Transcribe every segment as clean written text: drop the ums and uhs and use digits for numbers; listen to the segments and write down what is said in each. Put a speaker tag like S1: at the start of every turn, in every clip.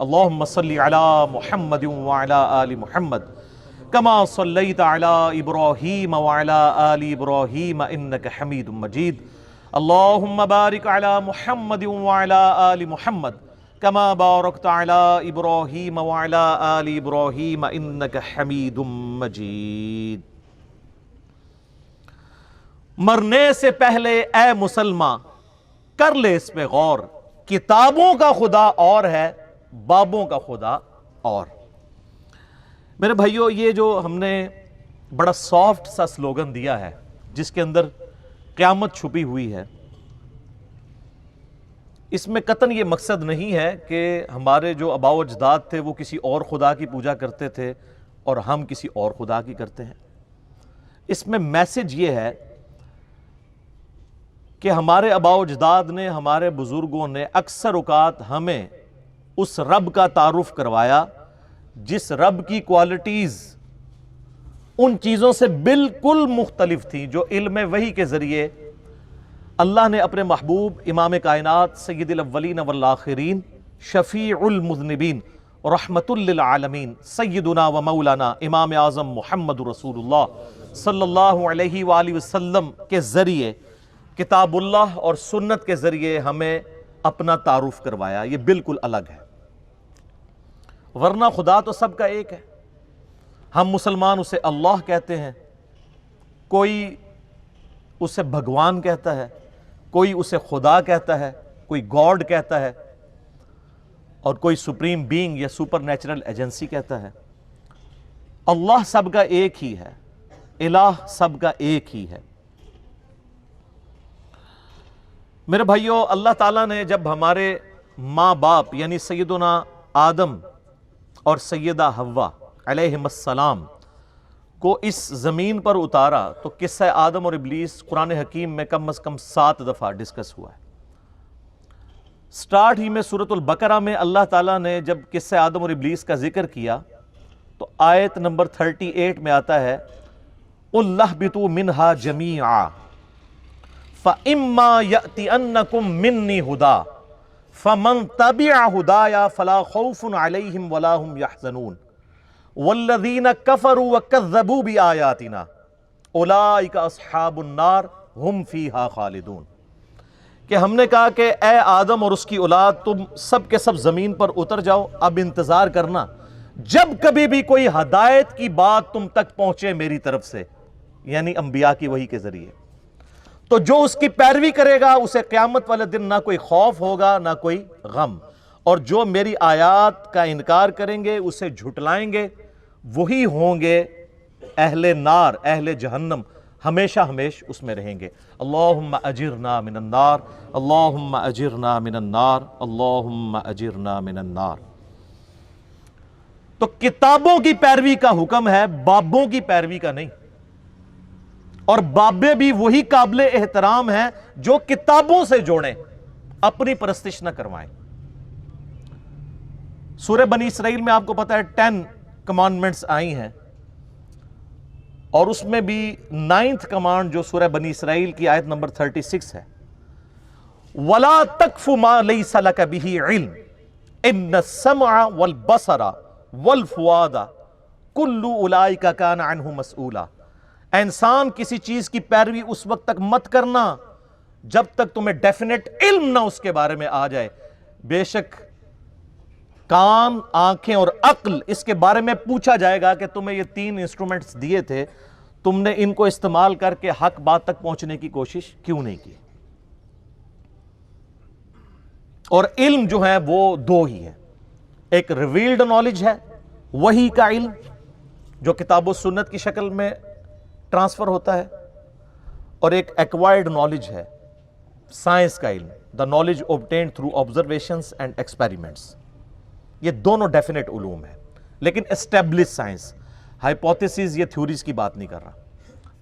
S1: اللهم صل على محمد وعلى آل محمد كما صليت على إبراهيم وعلى آل إبراهيم إنك حميد مجيد اللهم بارك على محمد وعلى آل محمد كما باركت على إبراهيم وعلى آل إبراهيم إنك حميد مجيد۔ مرنے سے پہلے اے مسلمان کر لے اس پہ غور، کتابوں کا خدا اور ہے، بابوں کا خدا اور۔ میرے بھائیو، یہ جو ہم نے بڑا سافٹ سا سلوگن دیا ہے جس کے اندر قیامت چھپی ہوئی ہے، اس میں قطعاً یہ مقصد نہیں ہے کہ ہمارے جو آباء و اجداد تھے وہ کسی اور خدا کی پوجا کرتے تھے اور ہم کسی اور خدا کی کرتے ہیں۔ اس میں میسج یہ ہے کہ ہمارے آباء و اجداد نے، ہمارے بزرگوں نے اکثر اوقات ہمیں اس رب کا تعارف کروایا جس رب کی کوالٹیز ان چیزوں سے بالکل مختلف تھیں جو علم وحی کے ذریعے اللہ نے اپنے محبوب امام کائنات سید الاولین والآخرین شفیع المذنبین رحمت للعالمین سیدنا و مولانا امام اعظم محمد رسول اللہ صلی اللہ علیہ وآلہ وسلم کے ذریعے، کتاب اللہ اور سنت کے ذریعے ہمیں اپنا تعارف کروایا۔ یہ بالکل الگ ہے، ورنہ خدا تو سب کا ایک ہے۔ ہم مسلمان اسے اللہ کہتے ہیں، کوئی اسے بھگوان کہتا ہے، کوئی اسے خدا کہتا ہے، کوئی گاڈ کہتا ہے، اور کوئی سپریم بینگ یا سپر نیچرل ایجنسی کہتا ہے۔ اللہ سب کا ایک ہی ہے، الہ سب کا ایک ہی ہے۔ میرے بھائیو، اللہ تعالیٰ نے جب ہمارے ماں باپ یعنی سیدنا آدم اور سیدہ حوا علیہم السلام کو اس زمین پر اتارا تو قصہ آدم اور ابلیس قرآن حکیم میں کم از کم 7 دفعہ ڈسکس ہوا ہے۔ سٹارٹ ہی میں سورۃ البقرہ میں اللہ تعالیٰ نے جب قصہ آدم اور ابلیس کا ذکر کیا تو آیت نمبر 38 میں آتا ہے قُلْ اهْبِطُوا مِنْهَا جَمِيعًا فَإِمَّا يَأْتِيَنَّكُم مِّنِّي هُدًى فَمَن تَبِعَ هُدَايَ فَلَا خَوْفٌ عَلَيْهِمْ وَلَا هُمْ يَحْزَنُونَ وَالَّذِينَ كَفَرُوا وَكَذَّبُوا بِآيَاتِنَا أُولَئِكَ أَصْحَابُ النَّارِ هُمْ فِيهَا خَالِدُونَ کہ ہم نے کہا کہ اے آدم اور اس کی اولاد، تم سب کے سب زمین پر اتر جاؤ، اب انتظار کرنا جب کبھی بھی کوئی ہدایت کی بات تم تک پہنچے میری طرف سے، یعنی انبیاء کی وحی کے ذریعے، تو جو اس کی پیروی کرے گا اسے قیامت والے دن نہ کوئی خوف ہوگا نہ کوئی غم، اور جو میری آیات کا انکار کریں گے، اسے جھٹلائیں گے، وہی ہوں گے اہل نار، اہل جہنم، ہمیشہ ہمیش اس میں رہیں گے۔ اللہم اجرنا من النار، اللہم اجرنا من النار، اللہم اجرنا من النار۔ تو کتابوں کی پیروی کا حکم ہے، بابوں کی پیروی کا نہیں، اور بابے بھی وہی قابل احترام ہیں جو کتابوں سے جوڑیں، اپنی پرستش نہ کروائیں۔ سورہ بنی اسرائیل میں آپ کو پتا ہے 10 کمانڈمنٹس آئی ہیں، اور اس میں بھی 9th کمانڈ جو سورہ بنی اسرائیل کی آیت نمبر 36 ہے، وَلَا تَقْفُ مَا لَيْسَ لَكَ بِهِ عِلْمٌ إِنَّ السَّمْعَ وَالْبَصَرَ وَالْفُؤَادَ كُلُّ أُولَئِكَ كَانَ عَنْهُ مَسْئُولًا۔ اے انسان، کسی چیز کی پیروی اس وقت تک مت کرنا جب تک تمہیں ڈیفینٹ علم نہ اس کے بارے میں آ جائے۔ بے شک کان، آنکھیں اور عقل، اس کے بارے میں پوچھا جائے گا کہ تمہیں یہ 3 انسٹرومنٹس دیے تھے، تم نے ان کو استعمال کر کے حق بات تک پہنچنے کی کوشش کیوں نہیں کی؟ اور علم جو ہے وہ 2 ہی ہے، ایک ریویلڈ نالج ہے، وحی کا علم جو کتاب و سنت کی شکل میں ٹرانسفر ہوتا ہے، اور ایک ایکوائرڈ نالج ہے، سائنس کا علم، the knowledge obtained through observations and experiments۔ یہ دونوں ڈیفینیٹ علوم ہیں، لیکن اسٹیبلش سائنس، ہائپوتھیسز یا تھیوریز کی بات نہیں کر رہا۔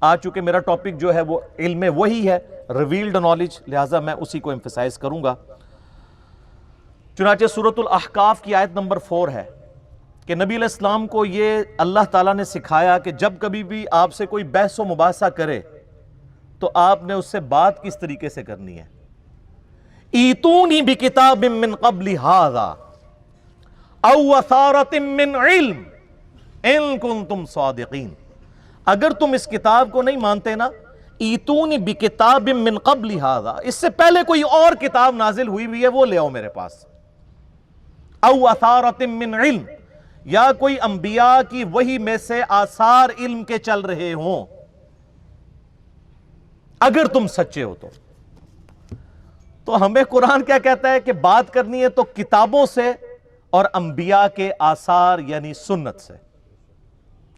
S1: آج چونکہ میرا ٹاپک جو ہے وہ علم وحی ہے، ریویلڈ نالج، لہٰذا میں اسی کو ایمفیسائز کروں گا۔ چنانچہ سورۃ الاحقاف کی آیت نمبر 4 ہے کہ نبی علیہ السلام کو یہ اللہ تعالیٰ نے سکھایا کہ جب کبھی بھی آپ سے کوئی بحث و مباحثہ کرے تو آپ نے اس سے بات کس طریقے سے کرنی ہے۔ ایتونی بکتاب من قبل ھذا او اثارۃ من علم ان کنتم صادقین. اگر تم اس کتاب کو نہیں مانتے نا، ایتونی بکتاب من قبل ھذا، اس سے پہلے کوئی اور کتاب نازل ہوئی ہے وہ لے آؤ میرے پاس. او اثارۃ من علم، یا کوئی انبیاء کی وحی میں سے آثار علم کے چل رہے ہوں، اگر تم سچے ہو تو ہمیں قرآن کیا کہتا ہے کہ بات کرنی ہے تو کتابوں سے اور انبیاء کے آثار یعنی سنت سے.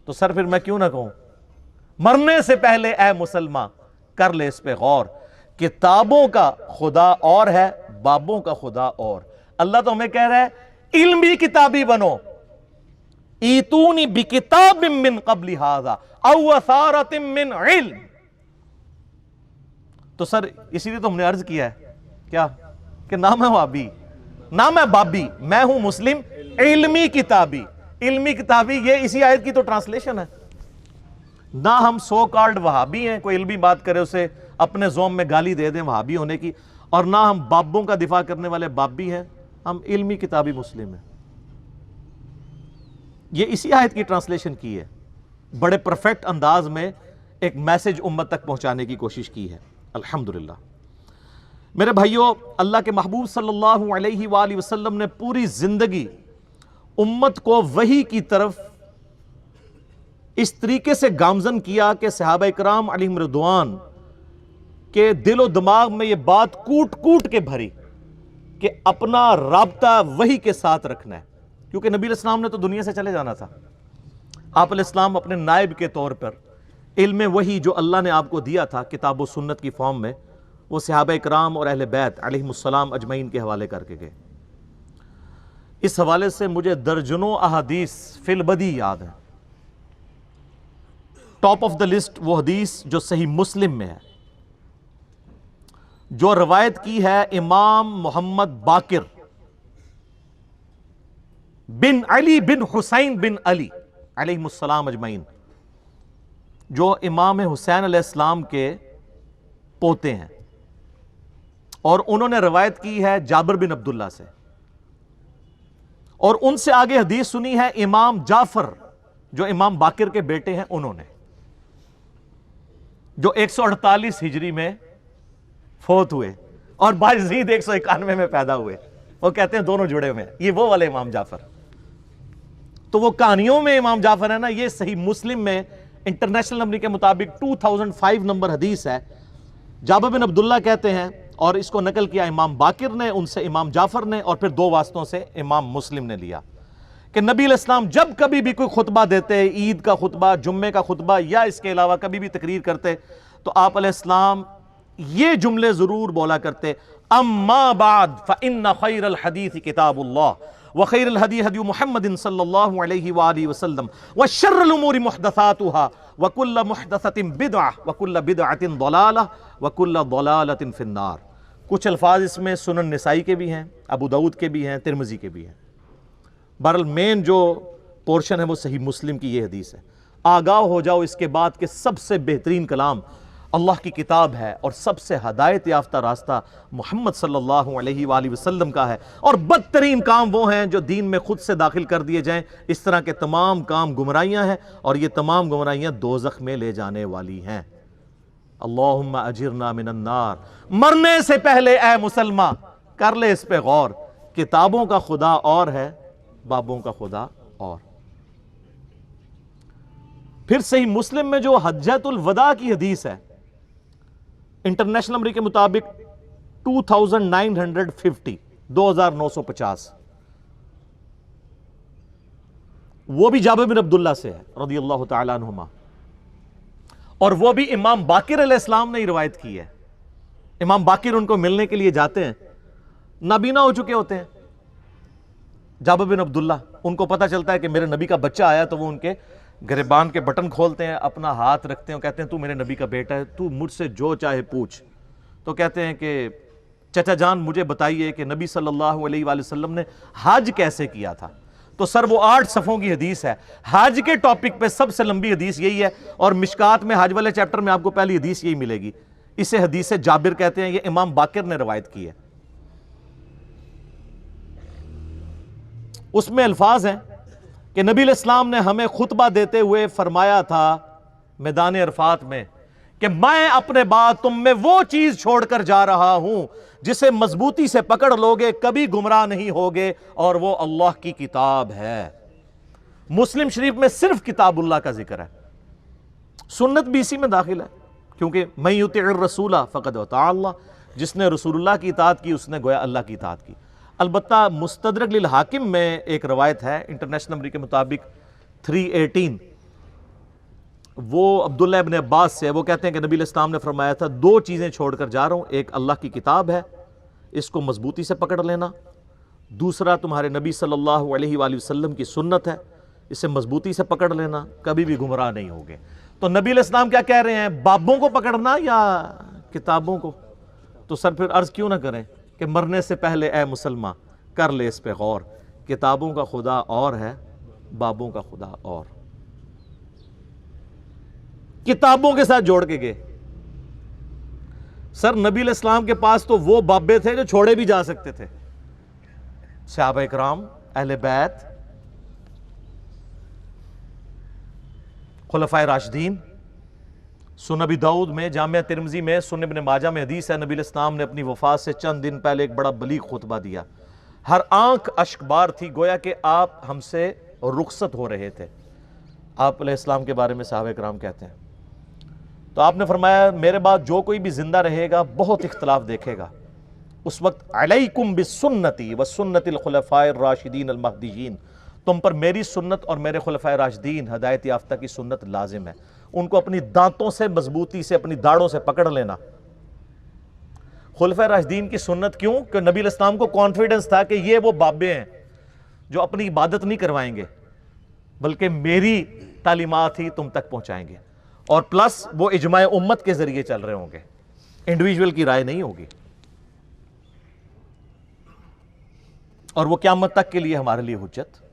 S1: تو سر پھر میں کیوں نہ کہوں، مرنے سے پہلے اے مسلمان کر لے اس پہ غور. کتابوں کا خدا اور ہے، بابوں کا خدا اور. اللہ تو ہمیں کہہ رہا ہے علمی کتابی بنو. ایتونی بکتاب من قبل ھذا او اثارۃ من علم. تو سر اسی لیے تو ہم نے عرض کیا ہے کیا کہ نہ میں وہابی نہ میں بابی، میں ہوں مسلم علمی کتابی. علمی کتابی یہ اسی آیت کی تو ٹرانسلیشن ہے. نہ ہم سو کالڈ وہابی ہیں، کوئی علمی بات کرے اسے اپنے زوم میں گالی دے دیں وہابی ہونے کی، اور نہ ہم بابوں کا دفاع کرنے والے بابی ہیں، ہم علمی کتابی مسلم ہیں. یہ اسی آیت کی ٹرانسلیشن کی ہے، بڑے پرفیکٹ انداز میں ایک میسج امت تک پہنچانے کی کوشش کی ہے. الحمدللہ میرے بھائیوں، اللہ کے محبوب صلی اللہ علیہ وآلہ وسلم نے پوری زندگی امت کو وحی کی طرف اس طریقے سے گامزن کیا کہ صحابہ کرام علیہم رضوان کے دل و دماغ میں یہ بات کوٹ کوٹ کے بھری کہ اپنا رابطہ وحی کے ساتھ رکھنا ہے. کیونکہ نبی علیہ السلام نے تو دنیا سے چلے جانا تھا. آپ علیہ السلام اپنے نائب کے طور پر علم وحی جو اللہ نے آپ کو دیا تھا کتاب و سنت کی فارم میں، وہ صحابہ کرام اور اہل بیت علیہم السلام اجمعین کے حوالے کر کے گئے. اس حوالے سے مجھے درجنوں احادیث فی البدی یاد ہیں. ٹاپ آف دا لسٹ وہ حدیث جو صحیح مسلم میں ہے، جو روایت کی ہے امام محمد باقر بن علی بن حسین بن علی علیہم السلام اجمعین، جو امام حسین علیہ السلام کے پوتے ہیں، اور انہوں نے روایت کی ہے جابر بن عبداللہ سے. اور ان سے آگے حدیث سنی ہے امام جعفر جو امام باقر کے بیٹے ہیں، انہوں نے، جو 148 ہجری میں فوت ہوئے اور باجزید 191 میں پیدا ہوئے. وہ کہتے ہیں دونوں جڑے ہوئے ہیں، یہ وہ والے امام جعفر. تو وہ کہانیوں میں امام جعفر ہے نا، یہ صحیح مسلم میں انٹرنیشنل نمبر کے مطابق 2005 نمبر حدیث ہے. جابر بن عبداللہ کہتے ہیں، اور اس کو نقل کیا امام باقر نے، ان سے امام جعفر نے، اور پھر دو واسطوں سے امام مسلم نے لیا، کہ نبی علیہ السلام جب کبھی بھی کوئی خطبہ دیتے، عید کا خطبہ، جمعے کا خطبہ، یا اس کے علاوہ کبھی بھی تقریر کرتے، تو آپ علیہ السلام یہ جملے ضرور بولا کرتے: اما بعد فإن خیر الحدیث کتاب اللہ وخیر الہدی ہدی محمد صلی اللہ علیہ وآلہ وسلم وشر الامور محدثاتها وکل محدثۃ بدعہ وکل بدعۃ ضلالہ وکل ضلالۃ فی النار. کچھ الفاظ اس میں سنن نسائی کے بھی ہیں، ابو داؤد کے بھی ہیں، ترمذی کے بھی ہیں. بہرحال مین جو پورشن ہے وہ صحیح مسلم کی یہ حدیث ہے. آگاہ ہو جاؤ اس کے بعد کہ سب سے بہترین کلام اللہ کی کتاب ہے، اور سب سے ہدایت یافتہ راستہ محمد صلی اللہ علیہ وآلہ وسلم کا ہے، اور بدترین کام وہ ہیں جو دین میں خود سے داخل کر دیے جائیں. اس طرح کے تمام کام گمراہیاں ہیں، اور یہ تمام گمراہیاں دوزخ میں لے جانے والی ہیں. اللہم اجرنا من النار. مرنے سے پہلے اے مسلمان کر لے اس پہ غور. کتابوں کا خدا اور ہے، بابوں کا خدا اور. پھر صحیح مسلم میں جو حجۃ الوداع کی حدیث ہے، انٹرنیشنل نمبر کے مطابق 2950 2950، وہ بھی جابر بن عبداللہ سے ہے رضی اللہ تعالیٰ عنہما، اور وہ بھی امام باقر علیہ السلام نے ہی روایت کی ہے. امام باقر ان کو ملنے کے لیے جاتے ہیں، نابینا ہو چکے ہوتے ہیں. جابر بن عبداللہ، ان کو پتہ چلتا ہے کہ میرے نبی کا بچہ آیا، تو وہ ان کے گریبان کے بٹن کھولتے ہیں، اپنا ہاتھ رکھتے ہیں، کہتے ہیں تو میرے نبی کا بیٹا ہے، تو مجھ سے جو چاہے پوچھ. تو کہتے ہیں کہ چچا جان مجھے بتائیے کہ نبی صلی اللہ علیہ وآلہ وسلم نے حج کیسے کیا تھا. تو سر وہ 8 صفحوں کی حدیث ہے. حج کے ٹاپک پہ سب سے لمبی حدیث یہی ہے، اور مشکات میں حج والے چیپٹر میں آپ کو پہلی حدیث یہی ملے گی. اسے حدیث جابر کہتے ہیں، یہ امام باقر نے روایت کی ہے. اس میں الفاظ ہیں کہ نبی علیہ السلام نے ہمیں خطبہ دیتے ہوئے فرمایا تھا میدان عرفات میں کہ میں اپنے بعد تم میں وہ چیز چھوڑ کر جا رہا ہوں جسے مضبوطی سے پکڑ لوگے کبھی گمراہ نہیں ہوگے، اور وہ اللہ کی کتاب ہے۔ مسلم شریف میں صرف کتاب اللہ کا ذکر ہے، سنت بھی اسی میں داخل ہے، کیونکہ من یطع الرسول فقد اطاع اللہ، جس نے رسول اللہ کی اطاعت کی اس نے گویا اللہ کی اطاعت کی۔ البتہ مستدرک للحاکم میں ایک روایت ہے انٹرنیشنل نمبر کے مطابق 318، وہ عبداللہ ابن عباس سے، وہ کہتے ہیں کہ نبی علیہ السلام نے فرمایا تھا دو چیزیں چھوڑ کر جا رہا ہوں، ایک اللہ کی کتاب ہے، اس کو مضبوطی سے پکڑ لینا، دوسرا تمہارے نبی صلی اللہ علیہ وآلہ وسلم کی سنت ہے، اسے مضبوطی سے پکڑ لینا، کبھی بھی گمراہ نہیں ہوگے۔ تو نبی علیہ السلام کیا کہہ رہے ہیں، بابوں کو پکڑنا یا کتابوں کو؟ تو سر پھر عرض کیوں نہ کریں کہ مرنے سے پہلے اے مسلمان کر لے اس پہ غور، کتابوں کا خدا اور ہے، بابوں کا خدا اور۔ کتابوں کے ساتھ جوڑ کے گئے۔ سر نبی علیہ السلام کے پاس تو وہ بابے تھے جو چھوڑے بھی جا سکتے تھے، صحابہ اکرام، اہل بیت، خلفائے راشدین۔ سنن ابی داؤد میں، جامعہ ترمذی میں، سنن ابن ماجہ میں حدیث ہے، نبی علیہ السلام نے اپنی وفات سے چند دن پہلے ایک بڑا بلیغ خطبہ دیا، ہر آنکھ اشک بار تھی، گویا کہ آپ ہم سے رخصت ہو رہے تھے۔ آپ علیہ السلام کے بارے میں صحابہ کرام کہتے ہیں، تو آپ نے فرمایا میرے بعد جو کوئی بھی زندہ رہے گا بہت اختلاف دیکھے گا، اس وقت علیکم بسنتی وسنت الخلفاء الراشدین المہدیین، تم پر میری سنت اور میرے خلفائے راشدین ہدایت یافتہ کی سنت لازم ہے، ان کو اپنی دانتوں سے مضبوطی سے، اپنی داڑوں سے پکڑ لینا۔ خلفائے راشدین کی سنت کیوں؟ کہ نبی علیہ السلام کو کانفیڈنس تھا کہ یہ وہ بابے ہیں جو اپنی عبادت نہیں کروائیں گے بلکہ میری تعلیمات ہی تم تک پہنچائیں گے، اور پلس وہ اجماع امت کے ذریعے چل رہے ہوں گے، انڈیویجول کی رائے نہیں ہوگی، اور وہ قیامت تک کے لیے ہمارے لیے حجت۔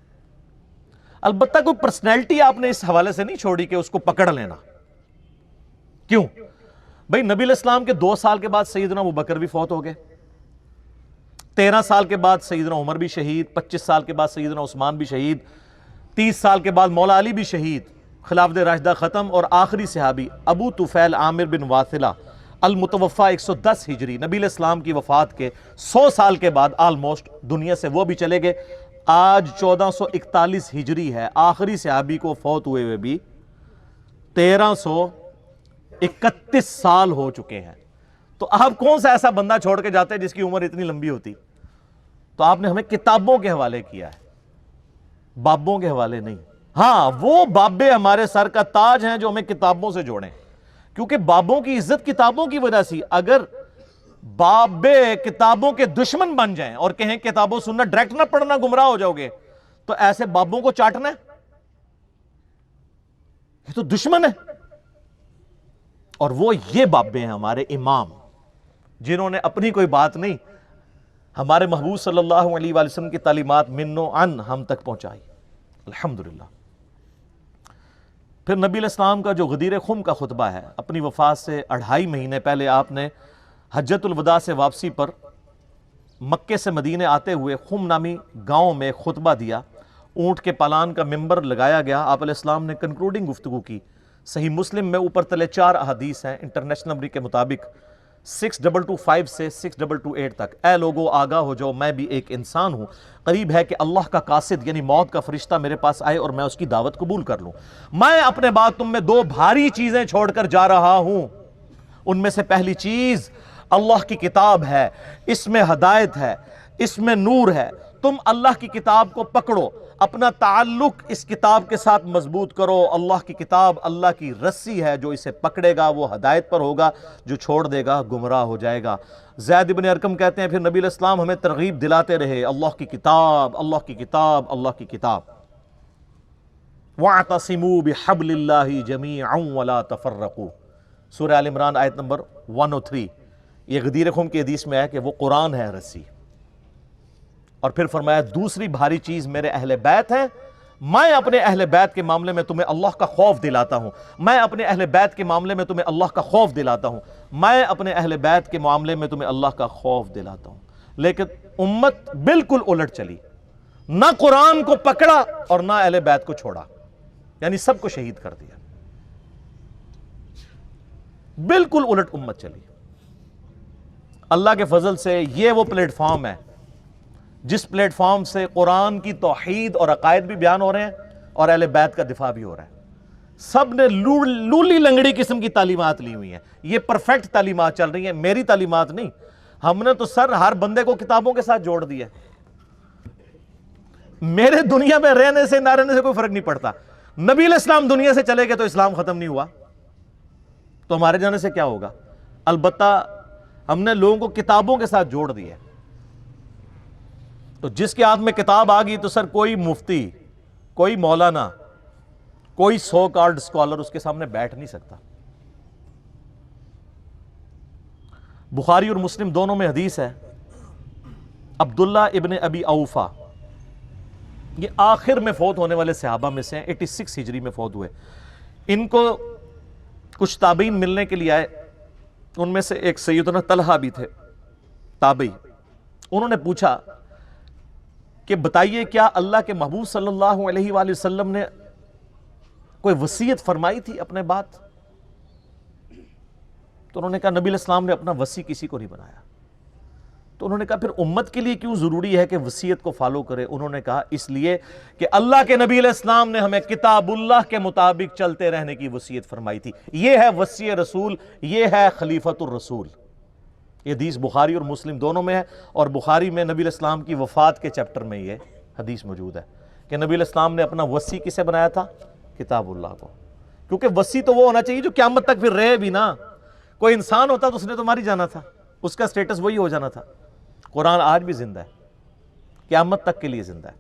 S1: البتہ کوئی پرسنالٹی آپ نے اس حوالے سے نہیں چھوڑی کہ اس کو پکڑ لینا۔ کیوں؟ بھئی نبی علیہ السلام کے 2 سال کے بعد سیدنا ابوبکر بھی فوت ہو گئے، 13 سال کے بعد سیدنا عمر بھی شہید، 25 سال کے بعد سیدنا عثمان بھی شہید، 30 سال کے بعد مولا علی بھی شہید، خلافت راشدہ ختم، اور آخری صحابی ابو طفیل عامر بن واثلہ المتوفہ 110 ہجری، نبی علیہ السلام کی وفات کے 100 سال کے بعد آلموسٹ دنیا سے وہ بھی چلے گئے۔ آج 1441 ہجری ہے، آخری صحابی کو فوت ہوئے ہوئے بھی 1331 سال ہو چکے ہیں۔ تو آپ کون سا ایسا بندہ چھوڑ کے جاتے ہیں جس کی عمر اتنی لمبی ہوتی؟ تو آپ نے ہمیں کتابوں کے حوالے کیا ہے، بابوں کے حوالے نہیں۔ ہاں وہ بابے ہمارے سر کا تاج ہیں جو ہمیں کتابوں سے جوڑیں، کیونکہ بابوں کی عزت کتابوں کی وجہ سے۔ اگر بابے کتابوں کے دشمن بن جائیں اور کہیں کتابوں سننا ڈائریکٹ نہ پڑھنا گمراہ ہو جاؤ گے، تو ایسے بابوں کو چاٹنا ہے، یہ تو دشمن ہے۔ اور وہ یہ بابے ہیں ہمارے امام، جنہوں نے اپنی کوئی بات نہیں، ہمارے محبوب صلی اللہ علیہ وآلہ وسلم کی تعلیمات من و عن ہم تک پہنچائی، الحمدللہ۔ پھر نبی علیہ السلام کا جو غدیر خم کا خطبہ ہے، اپنی وفات سے 2.5 مہینے پہلے آپ نے حجۃ الوداع سے واپسی پر مکے سے مدینے آتے ہوئے خم نامی گاؤں میں خطبہ دیا، اونٹ کے پالان کا ممبر لگایا گیا، آپ علیہ السلام نے کنکلوڈنگ گفتگو کی۔ صحیح مسلم میں اوپر تلے 4 احادیث ہیں انٹرنیشنل نمبر کے مطابق 6225 سے 6228 تک۔ اے لوگو آگاہ ہو جاؤ، میں بھی ایک انسان ہوں، قریب ہے کہ اللہ کا قاصد یعنی موت کا فرشتہ میرے پاس آئے اور میں اس کی دعوت قبول کر لوں۔ میں اپنے بعد تم میں 2 بھاری چیزیں چھوڑ کر جا رہا ہوں، ان میں سے پہلی چیز اللہ کی کتاب ہے، اس میں ہدایت ہے، اس میں نور ہے، تم اللہ کی کتاب کو پکڑو، اپنا تعلق اس کتاب کے ساتھ مضبوط کرو۔ اللہ کی کتاب اللہ کی رسی ہے، جو اسے پکڑے گا وہ ہدایت پر ہوگا، جو چھوڑ دے گا گمراہ ہو جائے گا۔ زید بن ارقم کہتے ہیں پھر نبی علیہ السلام ہمیں ترغیب دلاتے رہے، اللہ کی کتاب، اللہ کی کتاب، اللہ کی کتاب۔ وَاعْتَصِمُوا بِحَبْلِ اللَّهِ جَمِيعًا وَلَا تَفَرَّقُوا، سورہ آل عمران آیت نمبر 103۔ یہ غدیر خم کی حدیث میں ہے کہ وہ قرآن ہے رسی۔ اور پھر فرمایا دوسری بھاری چیز میرے اہل بیت ہیں، میں اپنے اہل بیت کے معاملے میں تمہیں اللہ کا خوف دلاتا ہوں، میں اپنے اہل بیت کے معاملے میں تمہیں اللہ کا خوف دلاتا ہوں، میں اپنے اہل بیت کے معاملے میں تمہیں اللہ کا خوف دلاتا ہوں۔ لیکن امت بالکل الٹ چلی، نہ قرآن کو پکڑا اور نہ اہل بیت کو چھوڑا، یعنی سب کو شہید کر دیا. بالکل الٹ امت چلی. اللہ کے فضل سے یہ وہ پلیٹ فارم ہے جس پلیٹ فارم سے قرآن کی توحید اور عقائد بھی بیان ہو رہے ہیں اور اہل بیت کا دفاع بھی ہو رہا ہے. سب نے لولی لنگڑی قسم کی تعلیمات لی ہوئی ہیں. یہ پرفیکٹ تعلیمات چل رہی ہیں، میری تعلیمات نہیں. ہم نے تو سر ہر بندے کو کتابوں کے ساتھ جوڑ دیا. میرے دنیا میں رہنے سے نہ رہنے سے کوئی فرق نہیں پڑتا. نبی علیہ السلام دنیا سے چلے گئے تو اسلام ختم نہیں ہوا، تو ہمارے جانے سے کیا ہوگا؟ البتہ ہم نے لوگوں کو کتابوں کے ساتھ جوڑ دیا. تو جس کے ہاتھ میں کتاب آ گئی تو سر کوئی مفتی، کوئی مولانا، کوئی سو کالڈ اسکالر اس کے سامنے بیٹھ نہیں سکتا. بخاری اور مسلم دونوں میں حدیث ہے، عبداللہ ابن ابی اوفا، یہ آخر میں فوت ہونے والے صحابہ میں سے ہیں، 86 ہجری میں فوت ہوئے. ان کو کچھ تابعین ملنے کے لیے آئے، ان میں سے ایک سیدنا طلحہ بھی تھے تابعی. انہوں نے پوچھا کہ بتائیے کیا اللہ کے محبوب صلی اللہ علیہ وآلہ وسلم نے کوئی وصیت فرمائی تھی اپنے بات؟ تو انہوں نے کہا نبی علیہ السلام نے اپنا وصی کسی کو نہیں بنایا. تو انہوں نے کہا پھر امت کے لیے کیوں ضروری ہے کہ وصیت کو فالو کرے؟ انہوں نے کہا اس لیے کہ اللہ کے نبی علیہ السلام نے ہمیں کتاب اللہ کے مطابق چلتے رہنے کی وصیت فرمائی تھی. یہ ہے وصی رسول، یہ ہے خلیفۃ الرسول. یہ حدیث بخاری اور مسلم دونوں میں ہے، اور بخاری میں نبی علیہ السلام کی وفات کے چیپٹر میں یہ حدیث موجود ہے کہ نبی علیہ السلام نے اپنا وصی کسے بنایا تھا؟ کتاب اللہ کو. کیونکہ وصی تو وہ ہونا چاہیے جو قیامت تک پھر رہے بھی نا. کوئی انسان ہوتا تو اس نے تو مر ہی جانا تھا، اس کا سٹیٹس وہی ہو جانا تھا. قرآن آج بھی زندہ ہے، قیامت تک کے لیے زندہ ہے.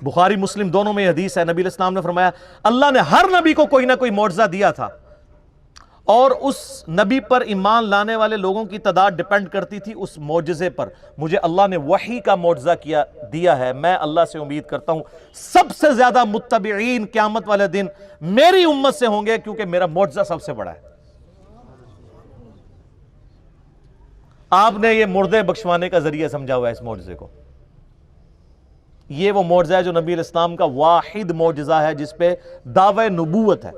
S1: بخاری مسلم دونوں میں حدیث ہے، نبی علیہ السلام نے فرمایا اللہ نے ہر نبی کو کوئی نہ کوئی معجزہ دیا تھا، اور اس نبی پر ایمان لانے والے لوگوں کی تعداد ڈیپینڈ کرتی تھی اس معجزے پر. مجھے اللہ نے وحی کا معجزہ دیا ہے. میں اللہ سے امید کرتا ہوں سب سے زیادہ متبعین قیامت والے دن میری امت سے ہوں گے، کیونکہ میرا معجزہ سب سے بڑا ہے. آپ نے یہ مردے بخشوانے کا ذریعہ سمجھا ہوا ہے اس معجزے کو. یہ وہ معجزہ ہے جو نبی علیہ السلام کا واحد معجزہ ہے جس پہ دعوی نبوت ہے.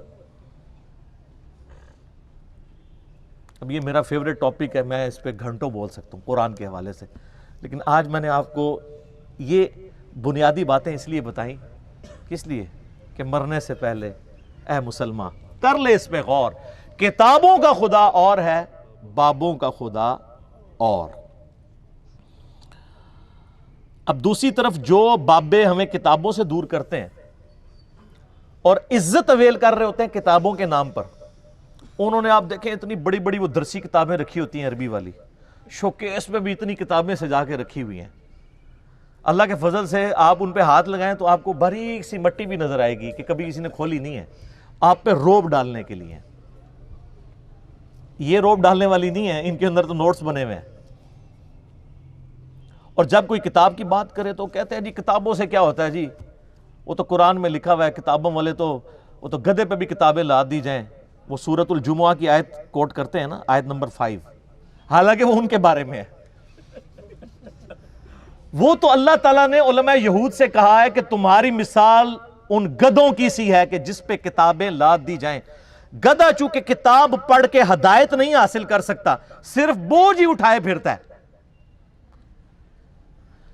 S1: اب یہ میرا فیوریٹ ٹاپک ہے، میں اس پہ گھنٹوں بول سکتا ہوں قرآن کے حوالے سے، لیکن آج میں نے آپ کو یہ بنیادی باتیں اس لیے بتائیں، کس لیے کہ مرنے سے پہلے اے مسلمان کر لے اس پہ غور. کتابوں کا خدا اور ہے، بابوں کا خدا اور. اب دوسری طرف جو بابے ہمیں کتابوں سے دور کرتے ہیں اور عزت اویل کر رہے ہوتے ہیں کتابوں کے نام پر، انہوں نے آپ دیکھیں اتنی بڑی بڑی وہ درسی کتابیں رکھی ہوتی ہیں عربی والی، شوکیس میں بھی اتنی کتابیں سجا کے رکھی ہوئی ہیں. اللہ کے فضل سے آپ ان پہ ہاتھ لگائیں تو آپ کو باریک سی مٹی بھی نظر آئے گی کہ کبھی کسی نے کھولی نہیں ہے، آپ پہ روب ڈالنے کے لیے. یہ روب ڈالنے والی نہیں ہے، ان کے اندر تو نوٹس بنے ہوئے ہیں. اور جب کوئی کتاب کی بات کرے تو کہتے ہیں جی کتابوں سے کیا ہوتا ہے جی، وہ تو قرآن میں لکھا ہوا ہے. کتابوں والے تو وہ تو گدھے پہ بھی کتابیں لاد دی جائیں. وہ سورۃ الجمعہ کی آیت کوٹ کرتے ہیں نا، آیت نمبر 5، حالانکہ وہ ان کے بارے میں ہے. وہ تو اللہ تعالیٰ نے علماء یہود سے کہا ہے کہ تمہاری مثال ان گدھوں کی سی ہے کہ جس پہ کتابیں لاد دی جائیں. گدھا چونکہ کتاب پڑھ کے ہدایت نہیں حاصل کر سکتا، صرف بوجھ ہی اٹھائے پھرتا ہے،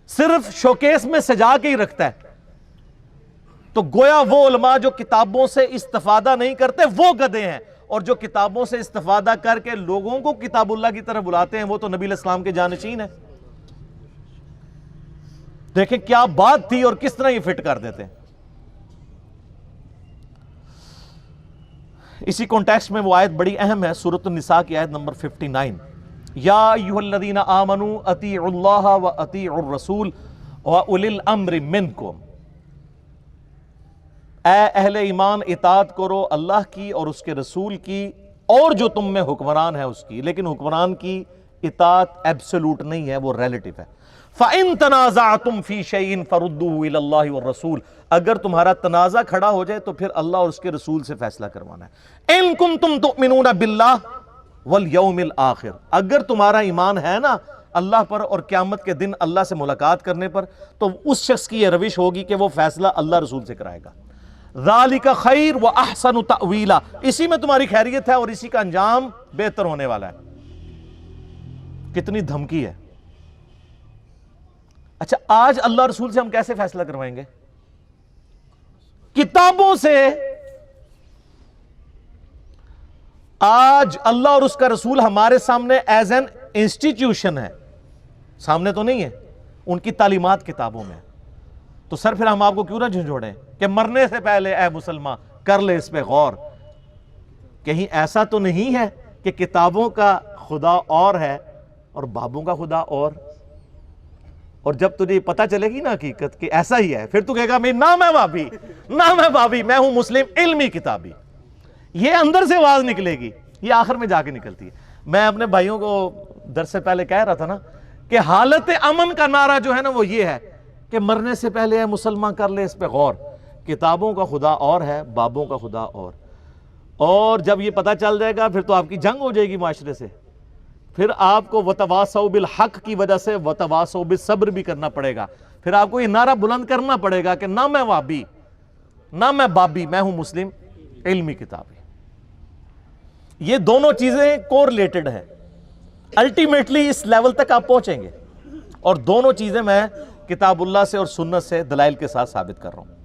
S1: صرف شوکیس میں سجا کے ہی رکھتا ہے. تو گویا وہ علماء جو کتابوں سے استفادہ نہیں کرتے وہ گدھے ہیں، اور جو کتابوں سے استفادہ کر کے لوگوں کو کتاب اللہ کی طرف بلاتے ہیں وہ تو نبی علیہ السلام کے جانشین ہیں. دیکھیں کیا بات تھی اور کس طرح یہ فٹ کر دیتے ہیں. اسی کانٹیکسٹ میں وہ آیت بڑی اہم ہے، سورۃ النساء کی آیت نمبر 59، یا ایھا الذین آمنوا اطیعوا اللہ واطیعوا الرسول واولی الامر منکم. اے اہل ایمان اطاعت کرو اللہ کی اور اس کے رسول کی، اور جو تم میں حکمران ہے اس کی. لیکن حکمران کی اطاعت ایبسولوٹ نہیں ہے، وہ ریلیٹو ہے. فَإِن تَنَازَعْتُمْ فِي شَيْءٍ فَرُدُّوهُ إِلَى اللَّهِ وَالرَّسُولِ. اگر تمہارا تنازع کھڑا ہو جائے تو پھر اللہ اور اس کے رسول سے فیصلہ کروانا ہے. إِن كُنتُمْ تُؤْمِنُونَ بِاللَّهِ وَالْيَوْمِ الْآخِرِ. اگر تمہارا ایمان ہے نا اللہ پر اور قیامت کے دن اللہ سے ملاقات کرنے پر، تو اس شخص کی یہ روش ہوگی کہ وہ فیصلہ اللہ رسول سے کرائے گا۔ ذالک خیر و احسن تأویلا، اسی میں تمہاری خیریت ہے اور اسی کا انجام بہتر ہونے والا ہے۔ کتنی دھمکی ہے۔ اچھا، آج اللہ رسول سے ہم کیسے فیصلہ کروائیں گے؟ کتابوں سے۔ آج اللہ اور اس کا رسول ہمارے سامنے ایز این انسٹیٹیوشن ہے، سامنے تو نہیں ہے، ان کی تعلیمات کتابوں میں۔ تو سر پھر ہم آپ کو کیوں نہ جھنجھوڑیں کہ مرنے سے پہلے اے مسلمان کر لے اس پہ غور۔ کہیں ایسا تو نہیں ہے کہ کتابوں کا خدا اور ہے اور بابوں کا خدا اور جب تجھے پتہ چلے گی نا حقیقت کہ ایسا ہی ہے، پھر تو کہے گا نہ میں بابی، نہ میں بابی، میں ہوں مسلم علمی کتابی۔ یہ اندر سے آواز نکلے گی، یہ آخر میں جا کے نکلتی ہے۔ میں اپنے بھائیوں کو درس سے پہلے کہہ رہا تھا نا کہ حالت امن کا نعرہ جو ہے نا وہ یہ ہے کہ مرنے سے پہلے اے مسلمان کر لے اس پہ غور، کتابوں کا خدا اور ہے، بابوں کا خدا اور جب یہ پتہ چل جائے گا پھر تو آپ کی جنگ ہو جائے گی معاشرے سے، پھر آپ کو وتواصوا بالحق کی وجہ سے وتواصوا بالصبر بھی کرنا پڑے گا، پھر آپ کو یہ نعرہ بلند کرنا پڑے گا کہ نہ میں وابی، نہ میں بابی، میں ہوں مسلم علمی کتابی۔ یہ دونوں چیزیں کورلیٹڈ ہیں، الٹیمیٹلی اس لیول تک آپ پہنچیں گے، اور دونوں چیزیں میں کتاب اللہ سے اور سنت سے دلائل کے ساتھ ثابت کر رہا ہوں۔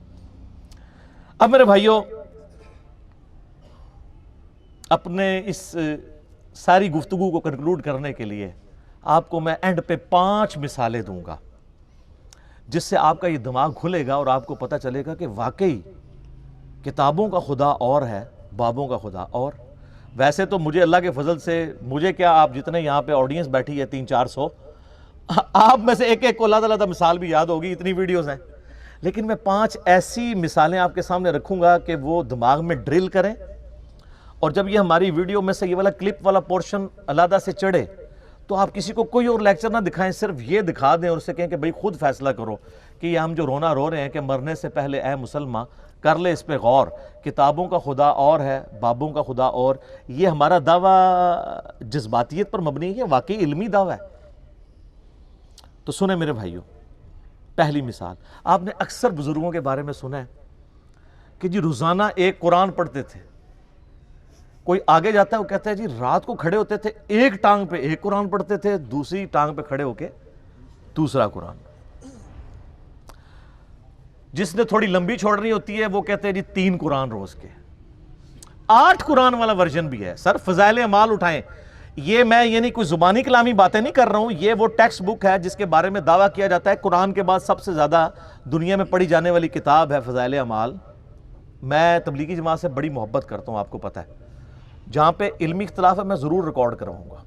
S1: اب میرے بھائیوں، اپنے اس ساری گفتگو کو کنکلوڈ کرنے کے لیے آپ کو میں اینڈ پہ 5 مثالیں دوں گا جس سے آپ کا یہ دماغ کھلے گا اور آپ کو پتہ چلے گا کہ واقعی کتابوں کا خدا اور ہے، بابوں کا خدا اور۔ ویسے تو مجھے اللہ کے فضل سے، مجھے کیا، آپ جتنے یہاں پہ آڈینس بیٹھی ہے 300-400، آپ میں سے ایک کو اللہ تعالیٰ مثال بھی یاد ہوگی، اتنی ویڈیوز ہیں، لیکن میں 5 ایسی مثالیں آپ کے سامنے رکھوں گا کہ وہ دماغ میں ڈرل کریں، اور جب یہ ہماری ویڈیو میں سے یہ والا کلپ والا پورشن علیحدہ سے چڑھے تو آپ کسی کو کوئی اور لیکچر نہ دکھائیں، صرف یہ دکھا دیں اور اسے کہیں کہ بھئی خود فیصلہ کرو کہ یہ ہم جو رونا رو رہے ہیں کہ مرنے سے پہلے اے مسلمان کر لے اس پہ غور، کتابوں کا خدا اور ہے، بابوں کا خدا اور۔ یہ ہمارا دعویٰ جذباتیت پر مبنی ہے، واقعی علمی دعویٰ ہے۔ تو سنیں میرے بھائیوں، پہلی مثال، آپ نے اکثر بزرگوں کے بارے میں سنا ہے کہ جی روزانہ ایک قرآن پڑھتے تھے۔ کوئی آگے جاتا ہے وہ کہتا ہے جی رات کو کھڑے ہوتے تھے، ایک ٹانگ پہ ایک قرآن پڑھتے تھے، دوسری ٹانگ پہ کھڑے ہو کے دوسرا قرآن۔ جس نے تھوڑی لمبی چھوڑنی ہوتی ہے وہ کہتے ہیں جی 3 قرآن روز کے۔ 8 قرآن والا ورژن بھی ہے۔ سر فضائل اعمال اٹھائیں، یہ میں یعنی کوئی زبانی کلامی باتیں نہیں کر رہا ہوں، یہ وہ ٹیکسٹ بک ہے جس کے بارے میں دعویٰ کیا جاتا ہے قرآن کے بعد سب سے زیادہ دنیا میں پڑھی جانے والی کتاب ہے فضائل اعمال۔ میں تبلیغی جماعت سے بڑی محبت کرتا ہوں، آپ کو پتہ ہے، جہاں پہ علمی اختلاف ہے میں ضرور ریکارڈ کرواؤں گا۔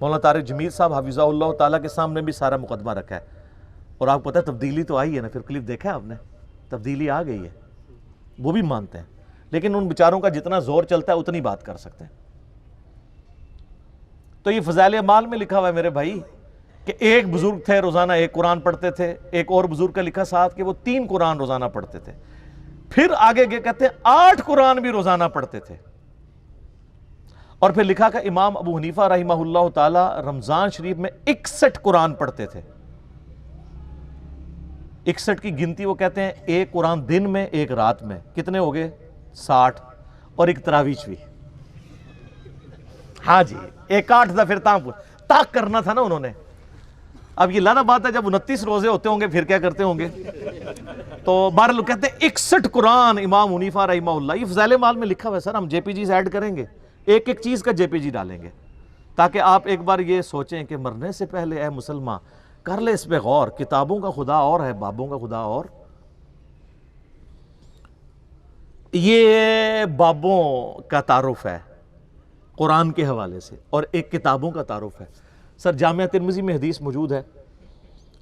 S1: مولانا طارق جمیل صاحب حفظہ اللہ تعالیٰ کے سامنے بھی سارا مقدمہ رکھا ہے، اور آپ کو پتہ ہے تبدیلی تو آئی ہے نا، پھر کلپ دیکھا ہے آپ نے، تبدیلی آ گئی ہے، وہ بھی مانتے ہیں، لیکن ان بیچاروں کا جتنا زور چلتا ہے اتنی بات کر سکتے ہیں۔ تو یہ فضائل اعمال میں لکھا ہوا ہے میرے بھائی کہ ایک بزرگ تھے روزانہ ایک قرآن پڑھتے تھے، ایک اور بزرگ کا لکھا ساتھ کہ وہ 3 قرآن روزانہ پڑھتے تھے، پھر آگے کہتے ہیں 8 قرآن بھی روزانہ پڑھتے تھے، اور پھر لکھا کہ امام ابو حنیفہ رحمہ اللہ تعالی رمضان شریف میں 61 قرآن پڑھتے تھے۔ 61 کی گنتی وہ کہتے ہیں ایک قرآن دن میں ایک رات میں، کتنے ہو گئے؟ 60، اور ایک تراویح بھی۔ ہاں جی، ایک 8 تھا، پھر تاک کرنا تھا نا انہوں نے۔ اب یہ لانا بات ہے جب 29 روزے ہوتے ہوں گے پھر کیا کرتے ہوں گے؟ تو بہرحال لوگ کہتے ہیں 61 قرآن امام حنیفہ رحمہ اللہ۔ یہ فضائل اعمال میں لکھا ہوا ہے، سر ہم جے پی جیز ایڈ کریں گے، ایک ایک چیز کا جے پی جی ڈالیں گے تاکہ آپ ایک بار یہ سوچیں کہ مرنے سے پہلے اے مسلمان کر لے اس پہ غور، کتابوں کا خدا اور ہے، بابوں کا خدا اور۔ یہ بابوں کا تعارف ہے قرآن کے حوالے سے، اور ایک کتابوں کا تعارف ہے۔ سر جامعہ ترمذی میں حدیث موجود ہے،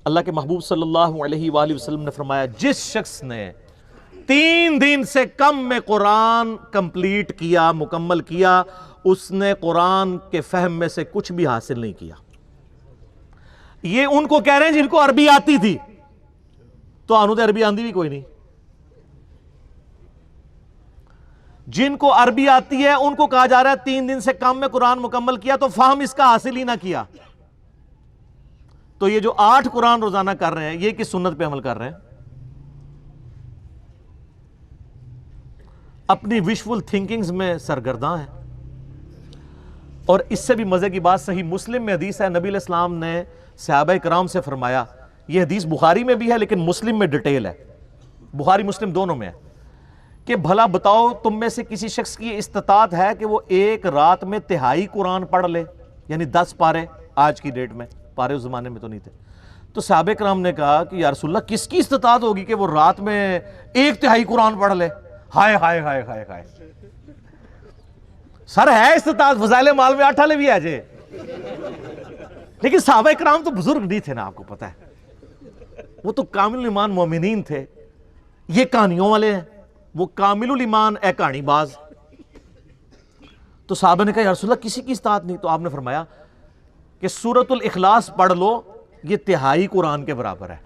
S1: اللہ کے محبوب صلی اللہ علیہ وآلہ وسلم نے فرمایا جس شخص نے 3 دن سے کم میں قرآن کمپلیٹ کیا، مکمل کیا، اس نے قرآن کے فہم میں سے کچھ بھی حاصل نہیں کیا۔ یہ ان کو کہہ رہے ہیں جن کو عربی آتی تھی، تو آنو تو عربی آندھی بھی کوئی نہیں۔ جن کو عربی آتی ہے ان کو کہا جا رہا ہے 3 دن سے کم میں قرآن مکمل کیا، تو فہم اس کا حاصل ہی نہ کیا۔ تو یہ جو 8 قرآن روزانہ کر رہے ہیں یہ کس سنت پہ عمل کر رہے ہیں؟ اپنی وشفل تھنکنگز میں سرگرداں ہیں. اور اس سے بھی مزے کی بات صحیح مسلم میں حدیث ہے, نبی علیہ السلام نے صحابہ کرام سے فرمایا, یہ حدیث بخاری میں بھی ہے لیکن مسلم میں ڈیٹیل ہے, بخاری مسلم دونوں میں ہے, کہ بھلا بتاؤ تم میں سے کسی شخص کی استطاعت ہے کہ وہ ایک رات میں 1/3 قرآن پڑھ لے, یعنی 10 پارے, آج کی ڈیٹ میں پارے اس زمانے میں تو نہیں تھے. تو صحابہ کرام نے کہا کہ یا رسول اللہ کس کی استطاعت ہوگی کہ وہ رات میں 1/3 قرآن پڑھ لے؟ ہائے ہائے ہائے ہائے ہائے, سر ہے استطاعت, فضائل مال میں 8 بھی آ جائے, لیکن صحابہ کرام تو بزرگ نہیں تھے نا, آپ کو پتہ ہے, وہ تو کامل ایمان مومنین تھے. یہ کہانیوں والے ہیں, وہ کامل الایمان اے کہانی باز. تو صحابہ نے کہا یا رسول اللہ کسی کی استطاعت نہیں. تو آپ نے فرمایا کہ سورۃ الاخلاص پڑھ لو, یہ 1/3 قرآن کے برابر ہے,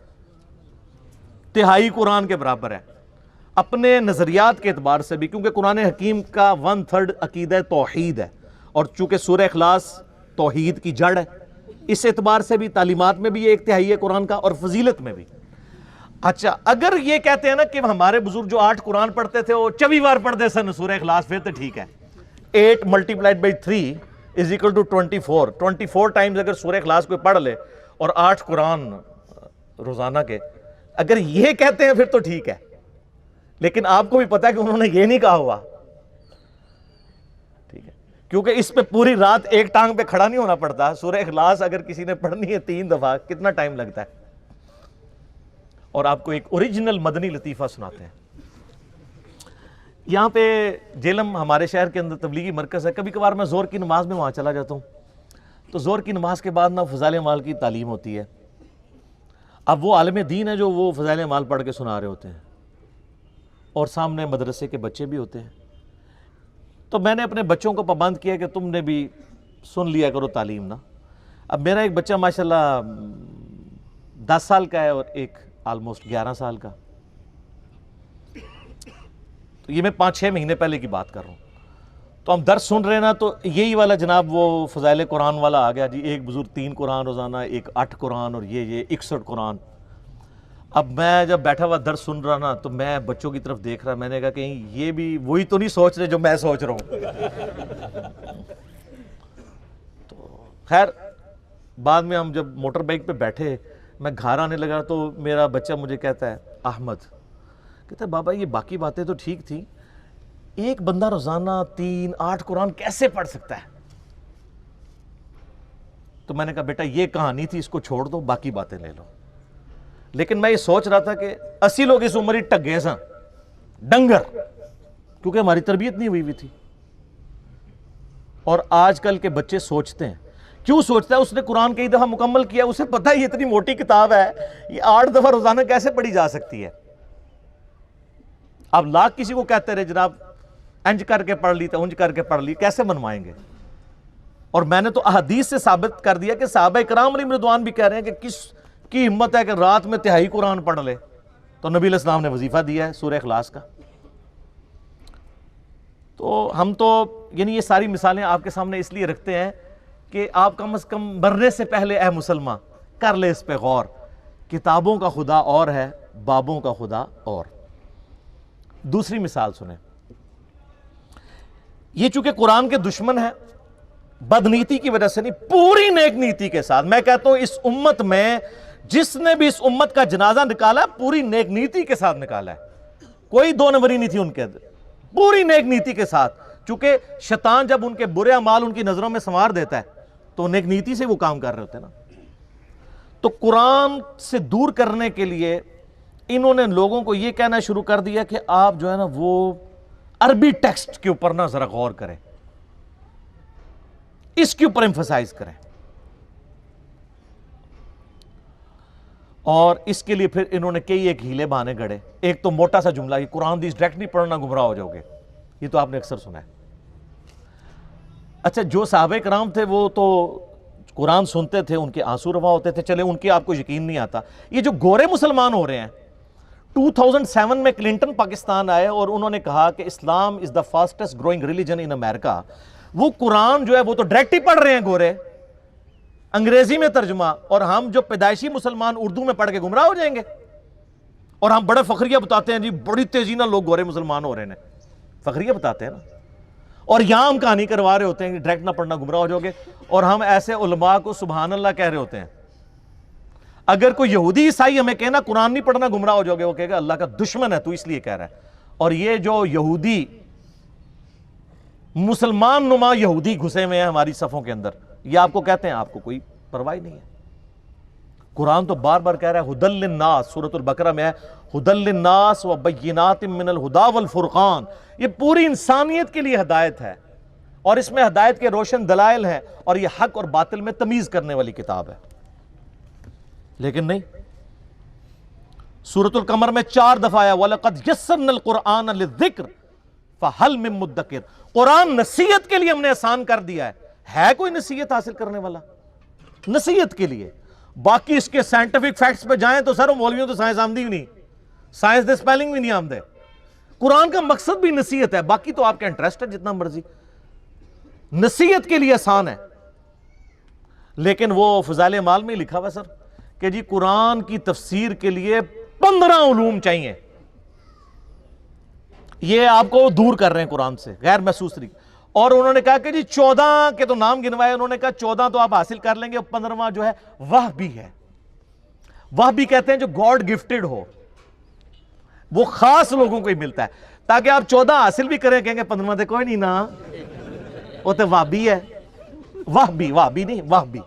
S1: 1/3 قرآن کے برابر ہے. اپنے نظریات کے اعتبار سے بھی, کیونکہ قرآن حکیم کا 1/3 عقیدہ توحید ہے, اور چونکہ سورہ اخلاص توحید کی جڑ ہے, اس اعتبار سے بھی تعلیمات میں بھی یہ 1/3 ہے قرآن کا, اور فضیلت میں بھی. اچھا اگر یہ کہتے ہیں نا کہ ہمارے بزرگ جو 8 قرآن پڑھتے تھے وہ 24 بار پڑھتے سن سورہ اخلاص, پھر تو ٹھیک ہے. 8 × 3 = 24. 24 ٹائمز اگر سورہ اخلاص کوئی پڑھ لے اور 8 قرآن روزانہ کے, اگر یہ کہتے ہیں پھر تو ٹھیک ہے. لیکن آپ کو بھی پتا ہے کہ انہوں نے یہ نہیں کہا ہوا, ٹھیک ہے, کیونکہ اس پہ پوری رات ایک ٹانگ پہ کھڑا نہیں ہونا پڑتا. سورہ اخلاص اگر کسی نے پڑھنی ہے 3 دفعہ کتنا ٹائم لگتا ہے. اور آپ کو ایک اوریجنل مدنی لطیفہ سناتے ہیں. یہاں پہ جیلم ہمارے شہر کے اندر تبلیغی مرکز ہے, کبھی کبھار میں زور کی نماز میں وہاں چلا جاتا ہوں. تو زور کی نماز کے بعد نا فضائل اعمال کی تعلیم ہوتی ہے. اب وہ عالم دین ہے جو وہ فضائل اعمال پڑھ کے سنا رہے ہوتے ہیں, اور سامنے مدرسے کے بچے بھی ہوتے ہیں. تو میں نے اپنے بچوں کو پابند کیا کہ تم نے بھی سن لیا کرو تعلیم نا. اب میرا ایک بچہ ماشاءاللہ 10 سال کا ہے اور ایک آلموسٹ 11 سال کا. تو یہ میں 5-6 مہینے پہلے کی بات کر رہا ہوں. تو ہم درس سن رہے نا, تو یہی والا جناب وہ فضائل قرآن والا آ گیا جی, ایک بزرگ 3 قرآن روزانہ, ایک 8 قرآن, اور یہ 61 قرآن. اب میں جب بیٹھا ہوا درس سن رہا نا, تو میں بچوں کی طرف دیکھ رہا, میں نے کہا کہیں یہ بھی وہی تو نہیں سوچ رہے جو میں سوچ رہا ہوں. تو خیر بعد میں ہم جب موٹر بائک پہ بیٹھے, میں گھر آنے لگا تو میرا بچہ مجھے کہتا ہے, احمد, کہتا ہے بابا یہ باقی باتیں تو ٹھیک تھی, ایک بندہ روزانہ 3-8 قرآن کیسے پڑھ سکتا ہے؟ تو میں نے کہا بیٹا یہ کہانی تھی, اس کو چھوڑ دو, باقی باتیں لے لو. لیکن میں یہ سوچ رہا تھا کہ 80 لوگ اس عمر ہی ٹگے سن ڈنگر, کیونکہ ہماری تربیت نہیں ہوئی تھی. اور آج کل کے بچے سوچتے ہیں, کیوں سوچتا ہے؟ اس نے قرآن کئی دفعہ مکمل کیا, اسے پتہ ہے یہ اتنی موٹی کتاب ہے, یہ 8 دفعہ روزانہ کیسے پڑھی جا سکتی ہے. اب لاکھ کسی کو کہتے رہے جناب انج کر کے پڑھ لی تو انج کر کے پڑھ لی, کیسے منوائیں گے؟ اور میں نے تو احادیث سے ثابت کر دیا کہ صحابہ کرام علیہم رضوان بھی کہہ رہے ہیں کہ کس کی ہمت ہے کہ رات میں 1/3 قرآن پڑھ لے. تو نبی علیہ السلام نے وظیفہ دیا ہے سورہ اخلاص کا. تو ہم تو یعنی یہ ساری مثالیں آپ کے سامنے اس لیے رکھتے ہیں کہ آپ کم از کم مرنے سے پہلے اے مسلمان کر لے اس پہ غور. کتابوں کا خدا اور ہے, بابوں کا خدا اور. دوسری مثال سنیں. یہ چونکہ قرآن کے دشمن ہے, بدنیتی کی وجہ سے نہیں, پوری نیک نیتی کے ساتھ. میں کہتا ہوں اس امت میں جس نے بھی اس امت کا جنازہ نکالا پوری نیک نیتی کے ساتھ نکالا ہے, کوئی 2 نمبری نہیں تھی ان کے اندر, پوری نیک نیتی کے ساتھ. چونکہ شیطان جب ان کے برے اعمال ان کی نظروں میں سنوار دیتا ہے تو نیک نیتی سے وہ کام کر رہے ہوتے ہیں نا. تو قرآن سے دور کرنے کے لیے انہوں نے لوگوں کو یہ کہنا شروع کر دیا کہ آپ جو ہے نا وہ عربی ٹیکسٹ کے اوپر نا ذرا غور کریں, اس کے اوپر ایمفسائز کریں. اور اس کے لیے پھر انہوں نے کئی ایک ہیلے بہانے گڑے. ایک تو موٹا سا جملہ, یہ قرآن دیس ڈائریکٹ نہیں پڑھنا گمراہ ہو جاؤ گے, یہ تو آپ نے اکثر سنا ہے. اچھا جو صحابہ کرام تھے وہ تو قرآن سنتے تھے, ان کے آنسو روا ہوتے تھے, چلے ان کی آپ کو یقین نہیں آتا. یہ جو گورے مسلمان ہو رہے ہیں, 2007 میں کلنٹن پاکستان آئے اور انہوں نے کہا کہ اسلام از دا فاسٹسٹ گروئنگ ریلیجن ان امریکہ. وہ قرآن جو ہے وہ تو ڈائریکٹ ہی پڑھ رہے ہیں گورے, انگریزی میں ترجمہ، اور ہم جو پیدائشی مسلمان اردو میں پڑھ کے گمراہ ہو جائیں گے، اور ہم بڑے فخریہ بتاتے ہیں جی بڑی تیزی نہ لوگ گورے مسلمان ہو رہے ہیں، فخریہ بتاتے ہیں نا، اور یہاں ہم کہانی کروا رہے ہوتے ہیں کہ ڈائریکٹ نہ پڑھنا گمراہ ہو جاؤ گے، اور ہم ایسے علماء کو سبحان اللہ کہہ رہے ہوتے ہیں۔ اگر کوئی یہودی عیسائی ہمیں کہنا قرآن نہیں پڑھنا گمراہ ہو جاؤ گے، وہ کہے گا اللہ کا دشمن ہے تو اس لیے کہہ رہا ہے۔ اور یہ جو یہودی مسلمان نما یہودی گھسے ہوئے ہیں ہماری صفوں کے اندر، یہ آپ کو کہتے ہیں آپ کو کوئی پرواہ نہیں ہے۔ قرآن تو بار بار کہہ رہا ہے ہدی للناس، سورۃ البقرہ میں ہے ہدی للناس وبینات من الہدی والفرقان، یہ پوری انسانیت کے لیے ہدایت ہے، اور اس میں ہدایت کے روشن دلائل ہیں، اور یہ حق اور باطل میں تمیز کرنے والی کتاب ہے۔ لیکن نہیں، سورۃ القمر میں 4 دفعہ آیا وَلَقَدْ يَسَّرْنَا الْقُرْآنَ لِلذِّكْرِ فَهَلْ مِن مُدَّكِرٍ، قرآن نصیحت کے لیے ہم نے آسان کر دیا ہے کوئی نصیحت حاصل کرنے والا؟ نصیحت کے لیے۔ باقی اس کے سائنٹیفک فیکٹس پہ جائیں تو سر مولویوں تو سائنس آمدی بھی نہیں، سائنس دے سپیلنگ بھی نہیں آمدے۔ قرآن کا مقصد بھی نصیحت ہے، باقی تو آپ کا انٹرسٹ ہے جتنا مرضی، نصیحت کے لیے آسان ہے۔ لیکن وہ فضائل اعمال میں لکھا ہوا سر کہ جی قرآن کی تفسیر کے لیے 15 علوم چاہیے، یہ آپ کو دور کر رہے ہیں قرآن سے غیر محسوس طریقے۔ اور انہوں نے کہا کہ جی 14 کے تو نام گنوائے، انہوں نے کہا 14 تو آپ حاصل کر لیں گے، 15واں جو ہے وہ بھی ہے۔ وہ بھی کہتے ہیں جو گاڈ گفٹڈ ہو، وہ خاص لوگوں کو ہی ملتا ہے، تاکہ آپ 14 حاصل بھی کریں، کہیں گے 15واں تو کوئی نہیں نا، وہ تو وہابی ہے، وہابی نہیں وہابی۔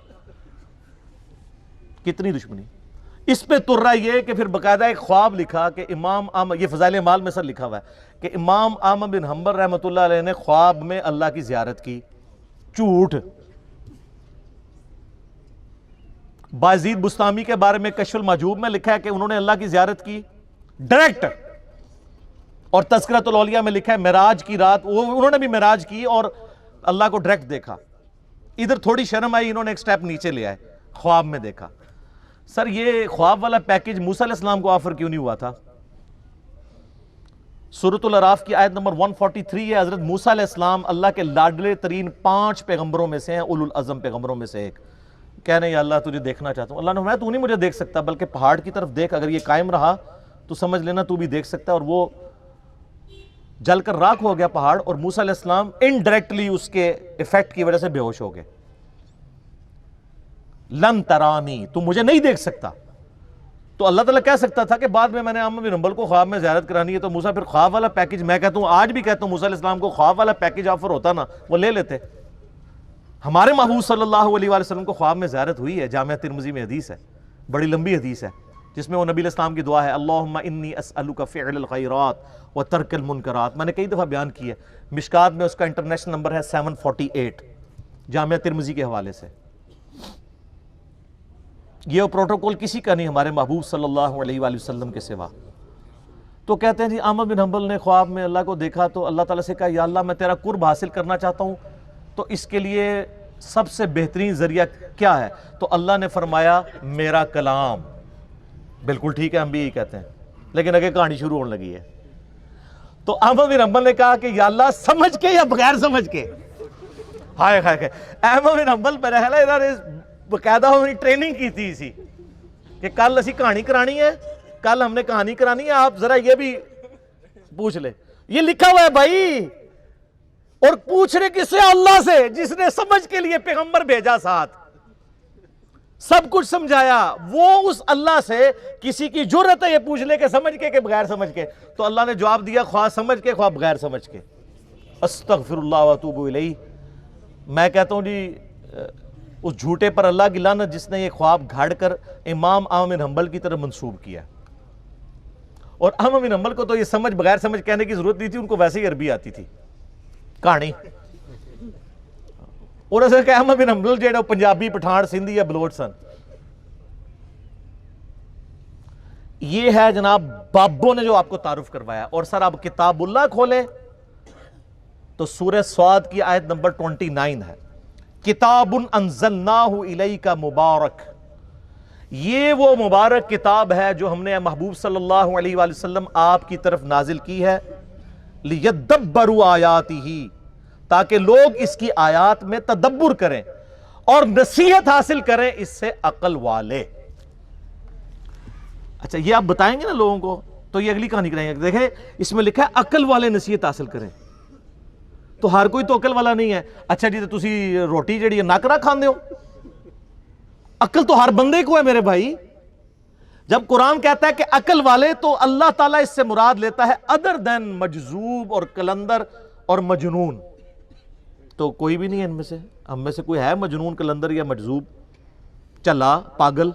S1: کتنی دشمنی اس پہ تر رہا یہ کہ پھر باقاعدہ ایک خواب لکھا کہ امام احمد، یہ فضائل اعمال میں سر لکھا ہوا ہے کہ امام احمد بن حنبل رحمۃ اللہ علیہ نے خواب میں اللہ کی زیارت کی۔ جھوٹ۔ بازید بستامی کے بارے میں کشف المحجوب میں لکھا ہے کہ انہوں نے اللہ کی زیارت کی ڈائریکٹ، اور تذکرۃ الاولیاء میں لکھا ہے معراج کی رات انہوں نے بھی معراج کی اور اللہ کو ڈائریکٹ دیکھا۔ ادھر تھوڑی شرم آئی، انہوں نے ایک سٹیپ نیچے لے آئے، خواب میں دیکھا۔ سر یہ خواب والا پیکج موسیٰ علیہ السلام کو آفر کیوں نہیں ہوا تھا؟ سورۃ الاعراف کی آیت نمبر 143 ہے، حضرت موسیٰ علیہ السلام اللہ کے لاڈلے ترین 5 پیغمبروں میں سے ہیں، اولو العزم پیغمبروں میں سے ایک۔ کہنے یا اللہ تجھے دیکھنا چاہتا ہوں۔ اللہ نے فرمایا تو نہیں مجھے دیکھ سکتا، بلکہ پہاڑ کی طرف دیکھ، اگر یہ قائم رہا تو سمجھ لینا تو بھی دیکھ سکتا ہے۔ اور وہ جل کر راکھ ہو گیا پہاڑ، اور موسیٰ علیہ السلام انڈائریکٹلی اس کے ایفیکٹ کی وجہ سے بے ہوش ہو گئے۔ لن ترانی، تو مجھے نہیں دیکھ سکتا۔ تو اللہ تعالیٰ کہہ سکتا تھا کہ بعد میں نے احمد بن حنبل کو خواب میں زیارت کرانی ہے، تو موسیٰ پھر خواب والا پیکج، میں کہتا ہوں آج بھی کہتا ہوں موسیٰ علیہ السلام کو خواب والا پیکج آفر ہوتا نا وہ لے لیتے۔ ہمارے محبوب صلی اللہ علیہ وآلہ وسلم کو خواب میں زیارت ہوئی ہے، جامعہ ترمذی میں حدیث ہے، بڑی لمبی حدیث ہے، جس میں وہ نبی علیہ السلام کی دعا ہے اللہم انی اسألک فعل الخیرات وترک المنکرات۔ میں نے کئی دفعہ بیان کی ہے، مشکات میں اس کا انٹرنیشنل نمبر ہے 748 جامعہ ترمذی کے حوالے سے۔ یہ پروٹوکول کسی کا نہیں ہمارے محبوب صلی اللہ علیہ وآلہ وسلم کے سوا۔ تو کہتے ہیں جی احمد بن حنبل نے خواب میں اللہ کو دیکھا تو اللہ تعالیٰ سے کہا یا اللہ میں تیرا قرب حاصل کرنا چاہتا ہوں، تو اس کے لیے سب سے بہترین ذریعہ کیا ہے؟ تو اللہ نے فرمایا میرا کلام۔ بالکل ٹھیک ہے، ہم بھی یہی کہتے ہیں، لیکن اگے کہانی شروع ہونے لگی ہے۔ تو احمد بن حنبل نے کہا کہ یا اللہ سمجھ کے یا بغیر سمجھ کے؟ ہائے ہائے ہائے، احمد بن حنبل پہ رہلا ادھر باقاعدہ ہماری ٹریننگ کی تھی اسی کہ کل اسی کہانی کرانی ہے، کل ہم نے کہانی کرانی ہے، آپ ذرا یہ بھی پوچھ لے۔ یہ لکھا ہوا ہے بھائی، اور پوچھ رہے کس سے؟ اللہ سے، جس نے سمجھ کے لیے پیغمبر بھیجا ساتھ، سب کچھ سمجھایا۔ وہ اس اللہ سے کسی کی جرت ہے یہ پوچھ لے کہ سمجھ کے کہ بغیر سمجھ کے؟ تو اللہ نے جواب دیا خواہ سمجھ کے خواہ بغیر سمجھ کے۔ استغفر اللہ واتوب الیہ۔ میں کہتا ہوں جی اس جھوٹے پر اللہ کی لعنت جس نے یہ خواب گھاڑ کر امام احمد بن حنبل کی طرف منسوب کیا۔ اور احمد بن حنبل کو تو یہ سمجھ بغیر سمجھ کہنے کی ضرورت نہیں تھی، ان کو ویسے ہی عربی آتی تھی کہانی۔ اور ایسا کہ احمد بن حنبل جو ہے پنجابی، پٹھان، سندھی یا بلوچ سن۔ یہ ہے جناب بابوں نے جو آپ کو تعارف کروایا۔ اور سر آپ کتاب اللہ کھولیں تو سورہ صاد کی آیت نمبر 29 ہے، کتاب انزلناہ الیک مبارک۔ یہ وہ مبارک کتاب ہے جو ہم نے محبوب صلی اللہ علیہ وآلہ وسلم آپ کی طرف نازل کی ہے، لیدبروا آیاتہ، تاکہ لوگ اس کی آیات میں تدبر کریں۔ اور نصیحت حاصل کریں اس سے عقل والے. اچھا یہ آپ بتائیں گے نا لوگوں کو تو یہ اگلی کہانی کرائیں گے. دیکھیں اس میں لکھا ہے عقل والے نصیحت حاصل کریں, تو ہر کوئی تو عقل والا نہیں ہے. اچھا جی تو تسی روٹی جڑی ہے ناکرا کھاندے ہو, عقل تو ہر بندے کو ہے میرے بھائی. جب قرآن کہتا ہے کہ عقل والے, تو اللہ تعالیٰ اس سے مراد لیتا ہے ادر دین مجذوب اور کلندر اور مجنون. تو کوئی بھی نہیں ہے ان میں سے, ہم میں سے کوئی ہے مجنون, کلندر یا مجذوب, چلا, پاگل؟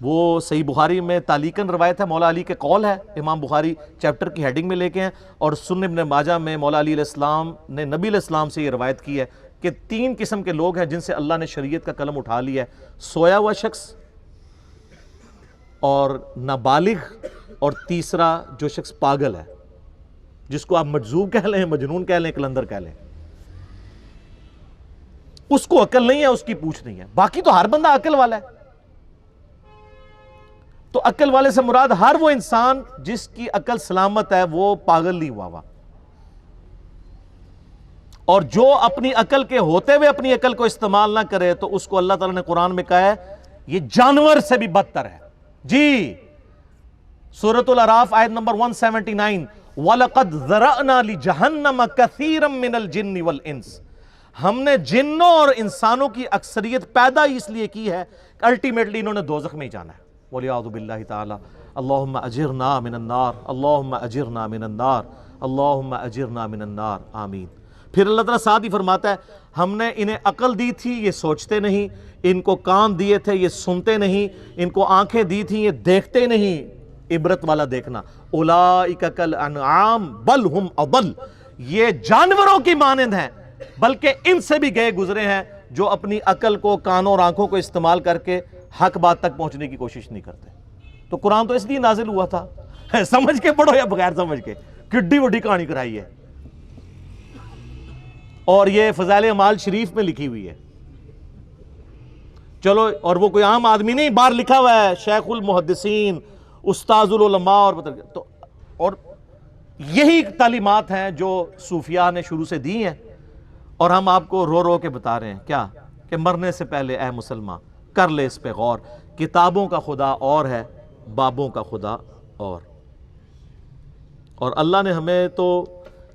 S1: وہ صحیح بخاری میں تعلیقاً روایت ہے, مولا علی کے قول ہے, امام بخاری چیپٹر کی ہیڈنگ میں لے کے ہیں, اور سنن ابن ماجہ میں مولا علی علیہ السلام نے نبی علیہ السلام سے یہ روایت کی ہے کہ 3 قسم کے لوگ ہیں جن سے اللہ نے شریعت کا قلم اٹھا لیا ہے: سویا ہوا شخص, اور نابالغ, اور تیسرا جو شخص پاگل ہے, جس کو آپ مجذوب کہہ لیں, مجنون کہہ لیں, کلندر کہہ لیں. اس کو عقل نہیں ہے, اس کی پوچھ نہیں ہے. باقی تو ہر بندہ عقل والا ہے. تو عقل والے سے مراد ہر وہ انسان جس کی عقل سلامت ہے, وہ پاگل نہیں ہوا. اور جو اپنی عقل کے ہوتے ہوئے اپنی عقل کو استعمال نہ کرے تو اس کو اللہ تعالیٰ نے قرآن میں کہا ہے یہ جانور سے بھی بدتر ہے. جی سورۃ الاعراف آیت نمبر 179, وَلَقَدْ ذَرَأْنَا لِجَهَنَّمَ كَثِيرًا مِّنَ الْجِنِّ وَالْإِنسِ, ہم نے جنوں اور انسانوں کی اکثریت پیدا ہی اس لیے کی ہے کہ الٹیمیٹلی انہوں نے دوزخ میں ہی جانا ہے. وَلِعَاذُ بِاللَّهِ تَعَالَى. اللہم اجرنا من النار, اللہم اجرنا من النار, اللہم اجرنا من النار, آمین. پھر اللہ تعالیٰ ساتھ ہی فرماتا ہے ہم نے انہیں عقل دی تھی یہ سوچتے نہیں, ان کو کان دیے تھے یہ سنتے نہیں, ان کو آنکھیں دی تھیں یہ دیکھتے نہیں. عبرت والا دیکھنا. اولئک کالانعام بل ہم اضل, یہ جانوروں کی مانند ہیں بلکہ ان سے بھی گئے گزرے ہیں جو اپنی عقل کو, کانوں اور آنکھوں کو استعمال کر کے حق بات تک پہنچنے کی کوشش نہیں کرتے. تو قرآن تو اس لیے نازل ہوا تھا, سمجھ کے پڑھو یا بغیر سمجھ کے, کڈی وڈی کہانی کرائی ہے. اور یہ فضائل اعمال شریف میں لکھی ہوئی ہے. چلو, اور وہ کوئی عام آدمی نہیں, باہر لکھا ہوا ہے شیخ المحدثین, استاذ العلماء, اور یہی تعلیمات ہیں جو صوفیاء نے شروع سے دی ہیں, اور ہم آپ کو رو رو کے بتا رہے ہیں کیا کہ مرنے سے پہلے اے مسلمان کر لے اس پہ غور, کتابوں کا خدا اور ہے, بابوں کا خدا اور اللہ نے ہمیں تو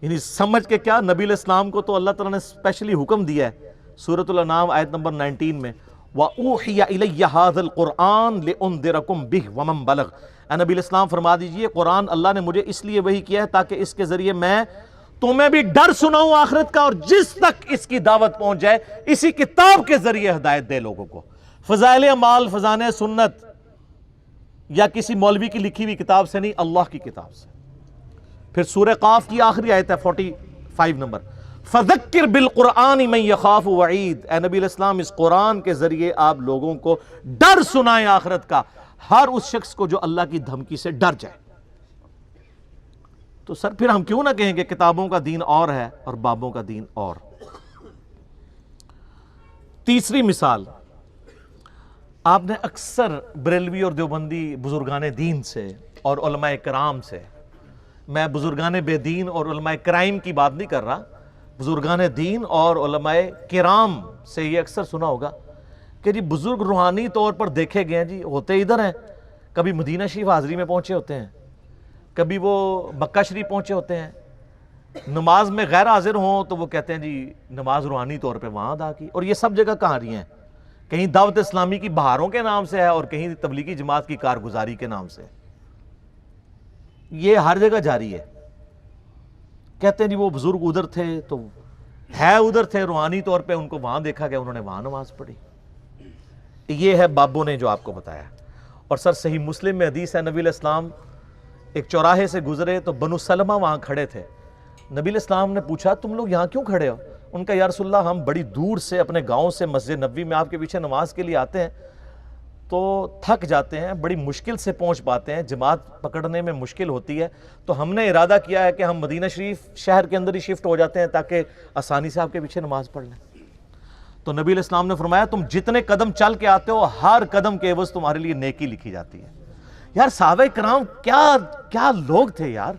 S1: یعنی سمجھ کے کیا, نبی علیہ السلام کو تو اللہ تعالیٰ نے اسپیشلی حکم دیا ہے سورۃ الانعام آیت نمبر 19 میں, وَأُوحِيَ إِلَيَّ هَذَا الْقُرْآنُ لِأُنذِرَكُمْ بِهِ وَمَنْ بَلَغَ. اے نبی علیہ السلام فرما دیجئے قرآن اللہ نے مجھے اس لیے وحی کیا ہے تاکہ اس کے ذریعے میں تمہیں بھی ڈر سناؤں آخرت کا, اور جس تک اس کی دعوت پہنچ جائے اسی کتاب کے ذریعے ہدایت دے لوگوں کو. فضائل اعمال فضائل سنت یا کسی مولوی کی لکھی ہوئی کتاب سے نہیں, اللہ کی کتاب سے. پھر سورہ قاف کی آخری آیت ہے 45 نمبر, فَذَكِّرْ بِالْقُرْآنِ مَنْ يَخَافُ وَعِيدٍ. اے نبی علیہ السلام اس قرآن کے ذریعے آپ لوگوں کو ڈر سنائیں آخرت کا, ہر اس شخص کو جو اللہ کی دھمکی سے ڈر جائے. تو سر پھر ہم کیوں نہ کہیں کہ کتابوں کا دین اور ہے اور بابوں کا دین اور. تیسری مثال, آپ نے اکثر بریلوی اور دیوبندی بزرگان دین سے اور علماء کرام سے, میں بزرگان بے دین اور علماء کرائم کی بات نہیں کر رہا, بزرگان دین اور علماء کرام سے یہ اکثر سنا ہوگا کہ جی بزرگ روحانی طور پر دیکھے گئے ہیں, جی ہوتے ادھر ہیں, کبھی مدینہ شریف حاضری میں پہنچے ہوتے ہیں, کبھی وہ مکہ شریف پہنچے ہوتے ہیں, نماز میں غیر حاضر ہوں تو وہ کہتے ہیں جی نماز روحانی طور پہ وہاں ادا کی. اور یہ سب جگہ کہاں رہی ہیں, کہیں دعوت اسلامی کی بہاروں کے نام سے ہے اور کہیں تبلیغی جماعت کی کارگزاری کے نام سے, یہ ہر جگہ جاری ہے. کہتے ہیں جی وہ بزرگ ادھر تھے تو ہے ادھر تھے, روحانی طور پہ ان کو وہاں دیکھا گیا, انہوں نے وہاں نماز پڑھی. یہ ہے بابوں نے جو آپ کو بتایا. اور سر صحیح مسلم میں حدیث ہے, نبی علیہ السلام ایک چوراہے سے گزرے تو بنو سلمہ وہاں کھڑے تھے. نبی علیہ السلام نے پوچھا تم لوگ یہاں کیوں کھڑے ہو؟ ان کا یا رسول اللہ ہم بڑی دور سے اپنے گاؤں سے مسجد نبوی میں آپ کے پیچھے نماز کے لیے آتے ہیں تو تھک جاتے ہیں, بڑی مشکل سے پہنچ پاتے ہیں, جماعت پکڑنے میں مشکل ہوتی ہے, تو ہم نے ارادہ کیا ہے کہ ہم مدینہ شریف شہر کے اندر ہی شفٹ ہو جاتے ہیں تاکہ آسانی سے آپ کے پیچھے نماز پڑھ لیں. تو نبی علیہ السلام نے فرمایا تم جتنے قدم چل کے آتے ہو ہر قدم کے عوض تمہارے لیے نیکی لکھی جاتی ہے. یار صحابہ کرام کیا لوگ تھے یار,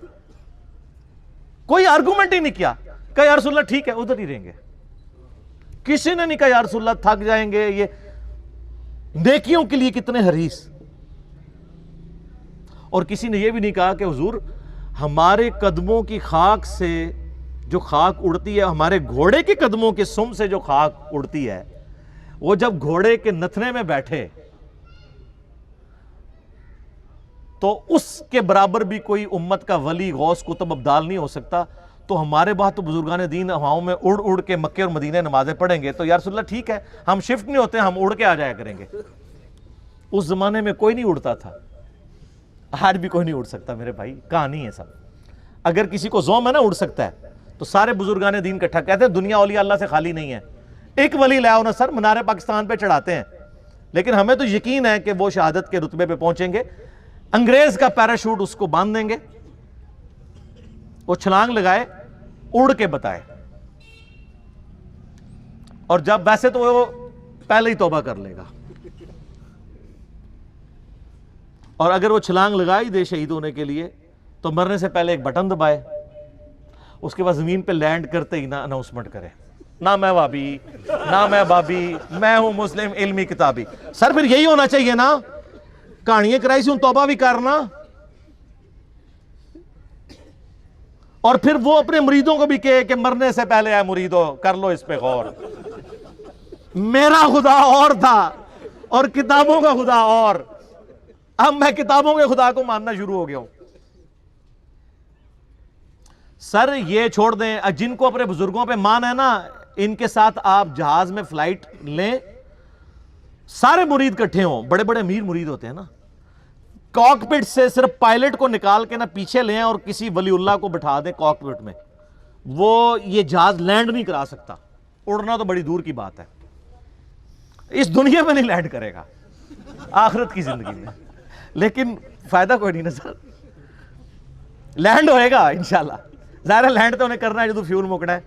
S1: کوئی آرگومنٹ ہی نہیں کیا, کہ یا رسول اللہ ٹھیک ہے ادھر ہی رہیں گے. کسی نے نہیں کہا یا رسول اللہ تھک جائیں گے، یہ نیکیوں کے لیے کتنے حریص. اور کسی نے یہ بھی نہیں کہا کہ حضور ہمارے قدموں کی خاک سے جو خاک اڑتی ہے، ہمارے گھوڑے کے قدموں کے سم سے جو خاک اڑتی ہے، وہ جب گھوڑے کے نتھنے میں بیٹھے تو اس کے برابر بھی کوئی امت کا ولی غوث قطب ابدال نہیں ہو سکتا. تو ہمارے بعد تو بزرگان دین ہواؤں میں اڑ اڑ کے مکے اور مدینے نمازیں پڑھیں گے، تو یا رسول اللہ ٹھیک ہے، ہم شفٹ نہیں ہوتے، ہم اڑ کے آ جایا کریں گے. اس زمانے میں کوئی نہیں اڑتا تھا، آج بھی کوئی نہیں اڑ سکتا میرے بھائی، کہانی ہے سب. اگر کسی کو زوم ہے نا اڑ سکتا ہے، تو سارے بزرگان دین کٹھا کہتے ہیں دنیا اولیاء اللہ سے خالی نہیں ہے. ایک ولی لے آؤ نا سر، منار پاکستان پہ چڑھاتے ہیں، لیکن ہمیں تو یقین ہے کہ وہ شہادت کے رتبے پہ پہنچیں گے. انگریز کا پیراشوٹ اس کو باندھ دیں گے، وہ چھلانگ لگائے، اڑ کے بتائے. اور جب ویسے تو وہ پہلے ہی توبہ کر لے گا، اور اگر وہ چھلانگ لگائی دے شہید ہونے کے لیے تو مرنے سے پہلے ایک بٹن دبائے، اس کے بعد زمین پہ لینڈ کرتے ہی نہ اناؤنسمنٹ کرے، نہ میں وابی، نہ میں بابی، میں ہوں مسلم علمی کتابی. سر پھر یہی ہونا چاہیے نا، کہانیاں کرائی سی ہوں توبہ بھی کرنا. اور پھر وہ اپنے مریدوں کو بھی کہے کہ مرنے سے پہلے اے مریدو کر لو اس پہ غور، میرا خدا اور تھا اور کتابوں کا خدا اور، اب میں کتابوں کے خدا کو ماننا شروع ہو گیا ہوں. سر یہ چھوڑ دیں، جن کو اپنے بزرگوں پہ مان ہے نا، ان کے ساتھ آپ جہاز میں فلائٹ لیں، سارے مرید کٹھے ہوں، بڑے بڑے امیر مرید ہوتے ہیں نا، کاکپٹ سے صرف پائلٹ کو نکال کے نا پیچھے لیں اور کسی ولی اللہ کو بٹھا دیں کاکپٹ میں، وہ یہ جہاز لینڈ نہیں کرا سکتا. اڑنا تو بڑی دور کی بات ہے، اس دنیا میں نہیں لینڈ کرے گا، آخرت کی زندگی میں. لیکن فائدہ کوئی نہیں نا سر، لینڈ ہوئے گا انشاءاللہ. ظاہر ہے لینڈ تو انہیں کرنا ہے جو فیول مکڑا ہے.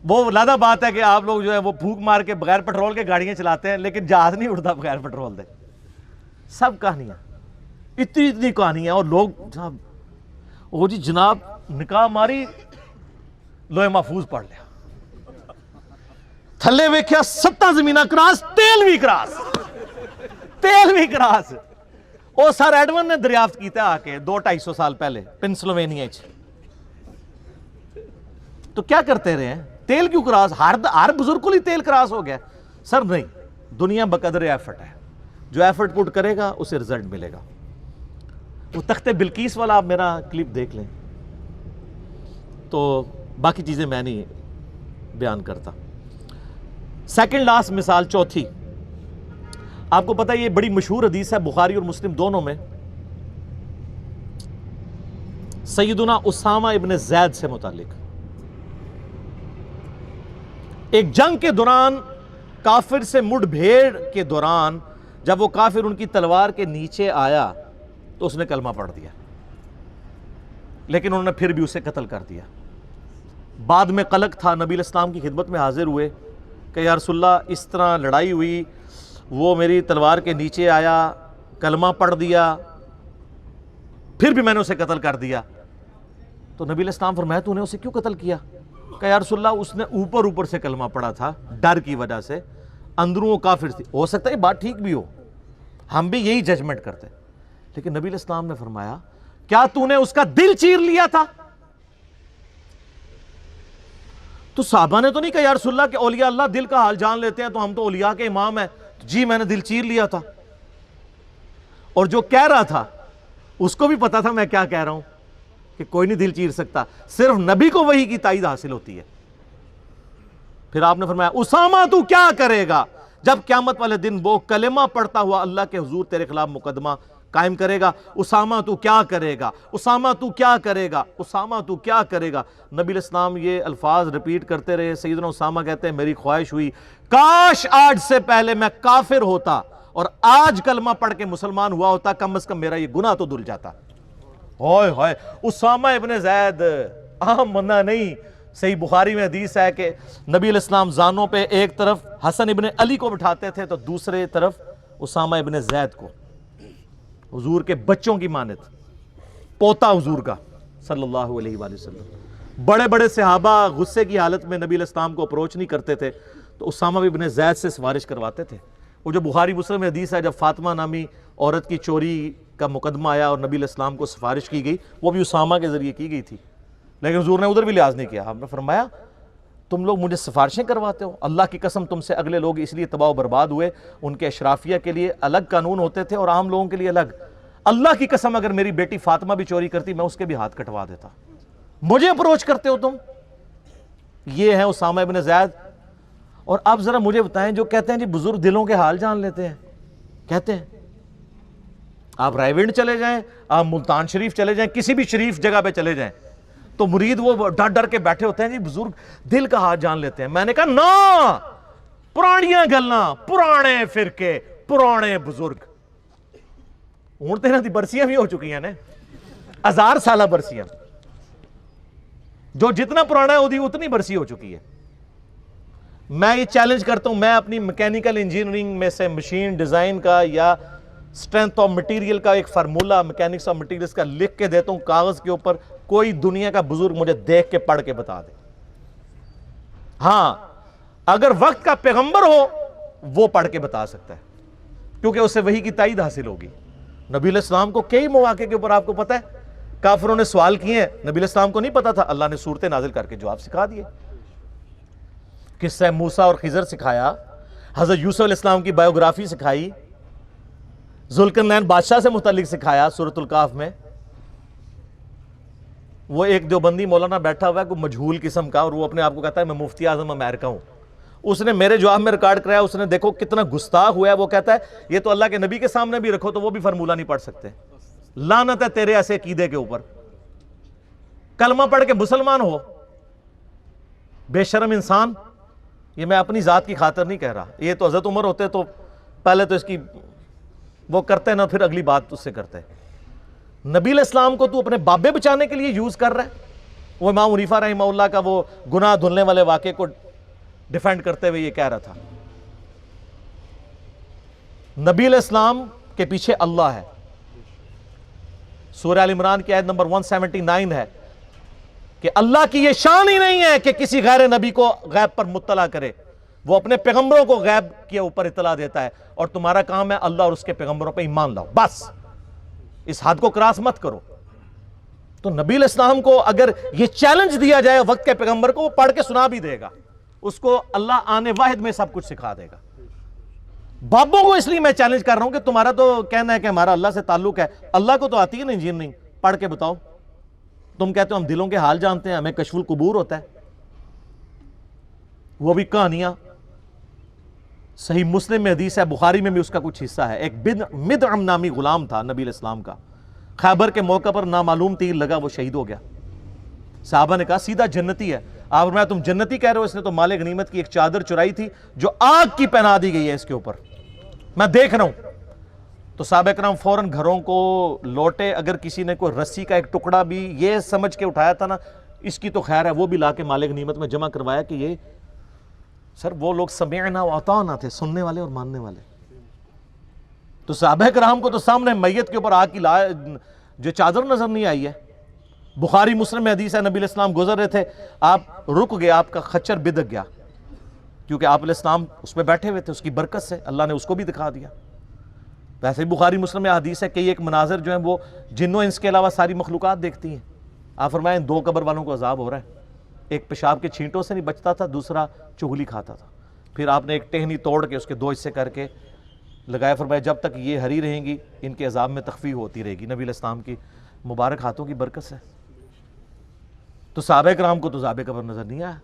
S1: وہ لادہ بات ہے کہ آپ لوگ جو ہے وہ پھونک مار کے بغیر پیٹرول کے گاڑیاں چلاتے ہیں، لیکن جہاز نہیں اڑتا بغیر پیٹرول دے. سب کہانیاں، اتنی کہانی ہے. اور لوگ جناب، وہ جی جناب نکاح ماری، لوہے محفوظ پڑھ لیا، تھلے ویکھیا 7 زمینہ کراس، تیل بھی کراس، تیل بھی کراس. وہ سر ایڈون نے دریافت کیتا آ کے 200-250 سال پہلے پنسلوینیا چ. تو کیا کرتے رہے ہیں؟ تیل کیوں کراس؟ ہر بزرگ کو ہی تیل کراس ہو گیا. سر نہیں، دنیا بقدر ایفرٹ ہے، جو ایفرٹ پٹ کرے گا اسے رزلٹ ملے گا. وہ تخت بلقیس والا آپ میرا کلپ دیکھ لیں، تو باقی چیزیں میں نہیں بیان کرتا. سیکنڈ لاسٹ مثال، چوتھی، آپ کو پتہ یہ بڑی مشہور حدیث ہے بخاری اور مسلم دونوں میں، سیدنا اسامہ ابن زید سے متعلق. ایک جنگ کے دوران کافر سے مڑ بھیڑ کے دوران جب وہ کافر ان کی تلوار کے نیچے آیا تو اس نے کلمہ پڑھ دیا، لیکن انہوں نے پھر بھی اسے قتل کر دیا. بعد میں قلق تھا، نبی علیہ السلام کی خدمت میں حاضر ہوئے کہ یا رسول اللہ اس طرح لڑائی ہوئی، وہ میری تلوار کے نیچے آیا، کلمہ پڑھ دیا، پھر بھی میں نے اسے قتل کر دیا. تو نبی علیہ السلام فرمایا تو نے اسے کیوں قتل کیا؟ کہ یا رسول اللہ اس نے اوپر سے کلمہ پڑھا تھا ڈر کی وجہ سے، اندروں وہ کافر تھی. ہو سکتا ہے یہ بات ٹھیک بھی ہو، ہم بھی یہی ججمنٹ کرتے، لیکن نبی علیہ السلام نے فرمایا کیا تو نے اس کا دل چیر لیا تھا؟ تو صحابہ نے تو نہیں کہا یا رسول اللہ کہ اولیاء اللہ دل کا حال جان لیتے ہیں تو ہم تو اولیاء کے امام ہیں. جی میں نے دل چیر لیا تھا. اور جو کہہ رہا تھا اس کو بھی پتا تھا میں کیا کہہ رہا ہوں، کہ کوئی نہیں دل چیر سکتا، صرف نبی کو وحی کی تائید حاصل ہوتی ہے. پھر آپ نے فرمایا اسامہ تو کیا کرے گا جب قیامت والے دن وہ کلمہ پڑھتا ہوا اللہ کے حضور تیرے خلاف مقدمہ قائم کرے گا؟ اسامہ تو کیا کرے گا؟ اسامہ تو کیا کرے گا؟ اسامہ تو کیا کرے گا؟ نبی علیہ السلام یہ الفاظ ریپیٹ کرتے رہے. سیدنا اسامہ کہتے ہیں میری خواہش ہوئی کاش آج سے پہلے میں کافر ہوتا اور آج کلمہ پڑھ کے مسلمان ہوا ہوتا، کم از کم میرا یہ گناہ تو دھل جاتا. ہوئے ہوئے، اسامہ ابن زید عام بندہ نہیں. صحیح بخاری میں حدیث ہے کہ نبی علیہ السلام زانوں پہ ایک طرف حسن ابن علی کو بٹھاتے تھے تو دوسرے طرف اسامہ ابن زید کو، حضور کے بچوں کی مانت، پوتا حضور کا صلی اللہ علیہ وآلہ وسلم. بڑے بڑے صحابہ غصے کی حالت میں نبی علیہ السلام کو اپروچ نہیں کرتے تھے. تو اسامہ بن زید سے سفارش کرواتے تھے. وہ جو بخاری مسلم میں حدیث ہے جب فاطمہ نامی عورت کی چوری کا مقدمہ آیا اور نبی علیہ السلام کو سفارش کی گئی, وہ بھی اسامہ کے ذریعے کی گئی تھی, لیکن حضور نے ادھر بھی لحاظ نہیں کیا. آپ نے فرمایا تم لوگ مجھے سفارشیں کرواتے ہو, اللہ کی قسم تم سے اگلے لوگ اس لیے تباہ و برباد ہوئے, ان کے اشرافیہ کے لیے الگ قانون ہوتے تھے اور عام لوگوں کے لیے الگ. اللہ کی قسم اگر میری بیٹی فاطمہ بھی چوری کرتی میں اس کے بھی ہاتھ کٹوا دیتا. مجھے اپروچ کرتے ہو تم. یہ ہیں اسامہ ابن زید. اور اب ذرا مجھے بتائیں, جو کہتے ہیں جی بزرگ دلوں کے حال جان لیتے ہیں, کہتے ہیں آپ رائے ونڈ چلے جائیں, آپ ملتان شریف چلے جائیں, کسی بھی شریف جگہ پہ چلے جائیں تو مرید وہ ڈر ڈر کے بیٹھے ہوتے ہیں جی بزرگ دل کا حال جان لیتے ہیں. میں نے کہا نا, پرانیاں گلاں, پرانے فرقے, پرانے بزرگ. ہوں تو انہاں دی برسیاں بھی ہو چکی ہیں نا, 1000 سالہ برسیاں. جو جتنا پرانا ہے وہ اتنی برسی ہو چکی ہے. میں یہ چیلنج کرتا ہوں, میں اپنی میکینیکل انجینئرنگ میں سے مشین ڈیزائن کا یا اسٹرینتھ آف مٹیریل کا ایک فارمولا میکینکس آف مٹیریلز کا لکھ کے دیتا ہوں کاغذ کے اوپر, کوئی دنیا کا بزرگ مجھے دیکھ کے پڑھ کے بتا دے. ہاں اگر وقت کا پیغمبر ہو وہ پڑھ کے بتا سکتا ہے, کیونکہ اسے وحی کی تائید حاصل ہوگی. نبی علیہ السلام کو کئی مواقع کے اوپر آپ کو پتہ ہے کافروں نے سوال کیے ہیں, نبی علیہ السلام کو نہیں پتا تھا, اللہ نے صورتیں نازل کر کے جواب سکھا دیے. قصہ موسیٰ اور خضر سکھایا, حضرت یوسف علیہ السلام کی بایوگرافی سکھائی, ذوالقرنین بادشاہ سے متعلق سکھایا سورۃ الکہف میں. وہ ایک دیوبندی مولانا بیٹھا ہوا ہے کوئی مجہول قسم کا, اور وہ اپنے آپ کو کہتا ہے میں مفتی اعظم امریکہ ہوں. اس نے میرے جواب میں ریکارڈ کرایا, اس نے دیکھو کتنا گستاخ ہوا ہے. وہ کہتا ہے یہ تو اللہ کے نبی کے سامنے بھی رکھو تو وہ بھی فارمولہ نہیں پڑھ سکتے. لعنت ہے تیرے ایسے عقیدے کے اوپر, کلمہ پڑھ کے مسلمان ہو, بے شرم انسان. یہ میں اپنی ذات کی خاطر نہیں کہہ رہا, یہ تو حضرت عمر ہوتے تو پہلے تو اس کی وہ کرتے نا, پھر اگلی بات اس سے کرتے. نبی علیہ السلام کو تو اپنے بابے بچانے کے لیے یوز کر رہا ہے. وہ امام حنیفہ رحمہ اللہ کا وہ گناہ دھلنے والے واقعے کو ڈیفینڈ کرتے ہوئے یہ کہہ رہا تھا. نبی علیہ السلام کے پیچھے اللہ ہے. سورہ ال عمران کی آیت نمبر 179 ہے کہ اللہ کی یہ شان ہی نہیں ہے کہ کسی غیر نبی کو غیب پر مطلع کرے, وہ اپنے پیغمبروں کو غیب کے اوپر اطلاع دیتا ہے, اور تمہارا کام ہے اللہ اور اس کے پیغمبروں پہ ایمان لاؤ, بس اس حد کو کراس مت کرو. تو نبی علیہ السلام کو اگر یہ چیلنج دیا جائے وقت کے پیغمبر کو, وہ پڑھ کے سنا بھی دے گا, اس کو اللہ آنے واحد میں سب کچھ سکھا دے گا. بابوں کو اس لیے میں چیلنج کر رہا ہوں کہ تمہارا تو کہنا ہے کہ ہمارا اللہ سے تعلق ہے, اللہ کو تو آتی ہے نا انجینئرنگ, پڑھ کے بتاؤ. تم کہتے ہو ہم دلوں کے حال جانتے ہیں, ہمیں کشف القبور ہوتا ہے, وہ بھی کہانیاں. صحیح مسلم میں حدیث ہے, بخاری میں بھی اس کا کچھ حصہ ہے. ایک مدعم نامی غلام تھا نبی علیہ السلام کا, خیبر کے موقع پر نامعلوم تیر لگا, وہ شہید ہو گیا. صحابہ نے کہا سیدھا جنتی ہے. آپ فرمایا تم جنتی کہہ رہے ہو, اس نے تو مال غنیمت کی ایک چادر چرائی تھی جو آگ کی پہنا دی گئی ہے اس کے اوپر, میں دیکھ رہا ہوں. تو صحابہ کرام فوراً گھروں کو لوٹے. اگر کسی نے کوئی رسی کا ایک ٹکڑا بھی یہ سمجھ کے اٹھایا تھا نا اس کی تو خیر ہے, وہ بھی لا کے مال غنیمت میں جمع کروایا کہ یہ سر وہ لوگ سمعنا و اطعنا تھے, سننے والے اور ماننے والے. تو صحابہ کرام کو تو سامنے میت کے اوپر آگ کی جو چادر نظر نہیں آئی ہے. بخاری مسلم میں حدیث ہے, نبی علیہ السلام گزر رہے تھے, آپ رک گئے, آپ کا خچر بدک گیا, کیونکہ آپ علیہ السلام اس پہ بیٹھے ہوئے تھے, اس کی برکت سے اللہ نے اس کو بھی دکھا دیا. ویسے ہی بخاری مسلم میں حدیث ہے کہ ایک مناظر جو ہیں وہ جنوں انس کے علاوہ ساری مخلوقات دیکھتی ہیں. آپ فرمائیں 2 قبر والوں کو عذاب ہو رہا ہے, ایک پیشاب کے چھینٹوں سے نہیں بچتا تھا, دوسرا چغلی کھاتا تھا. پھر آپ نے ایک ٹہنی توڑ کے اس کے 2 حصے کر کے لگایا, فرمایا جب تک یہ ہری رہیں گی ان کے عذاب میں تخفیف ہوتی رہے گی, نبی علیہ السلام کی مبارک ہاتھوں کی برکت سے. تو صحابہ کرام کو تو عذاب قبر نظر نہیں آیا.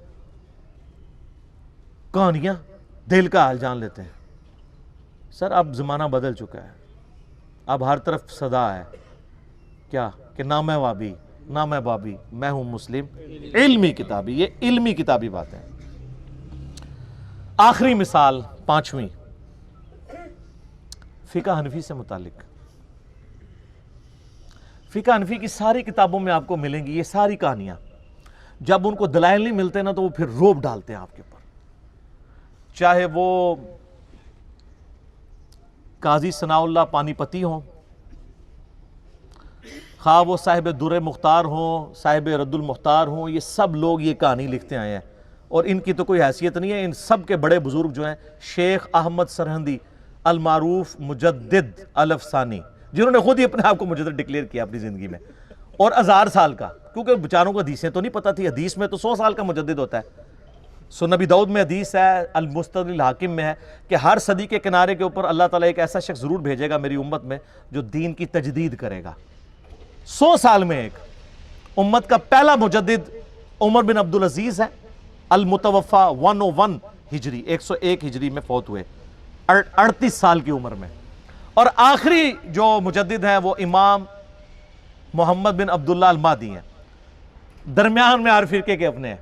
S1: کہانیاں دل کا حال جان لیتے ہیں. سر اب زمانہ بدل چکا ہے, اب ہر طرف صدا ہے کیا کہ نہ میں وابی نہ میں بابی, میں ہوں مسلم علمی کتابی. یہ علمی کتابی بات ہے. آخری مثال 5ویں فقہ حنفی سے متعلق. فقہ حنفی کی ساری کتابوں میں آپ کو ملیں گی یہ ساری کہانیاں. جب ان کو دلائل نہیں ملتے نا تو وہ پھر روب ڈالتے ہیں آپ کے اوپر, چاہے وہ قاضی ثناء اللہ پانی پتی ہوں, خواہ وہ صاحب در مختار ہوں, صاحب رد المختار ہوں, یہ سب لوگ یہ کہانی لکھتے آئے ہیں. اور ان کی تو کوئی حیثیت نہیں ہے. ان سب کے بڑے بزرگ جو ہیں شیخ احمد سرہندی المعروف مجدد الافسانی، جنہوں نے خود ہی اپنے آپ کو مجدد ڈکلیئر کیا اپنی زندگی میں، اور 1000 سال کا، کیونکہ بیچاروں کو حدیثیں تو نہیں پتہ تھی. حدیث میں تو 100 سال کا مجدد ہوتا ہے. سنن نبی داؤد میں حدیث ہے، المستدرک الحاکم میں ہے کہ ہر صدی کے کنارے کے اوپر اللہ تعالیٰ ایک ایسا شخص ضرور بھیجے گا میری امت میں جو دین کی تجدید کرے گا. 100 سال میں ایک. امت کا پہلا مجدد عمر بن عبدالعزیز ہے، المتوفا 101 ہجری، 101 ہجری میں فوت ہوئے 38 سال کی عمر میں. اور آخری جو مجدد ہیں وہ امام محمد بن عبداللہ المہدی ہیں، درمیان میں ہر فرقے کے اپنے ہیں.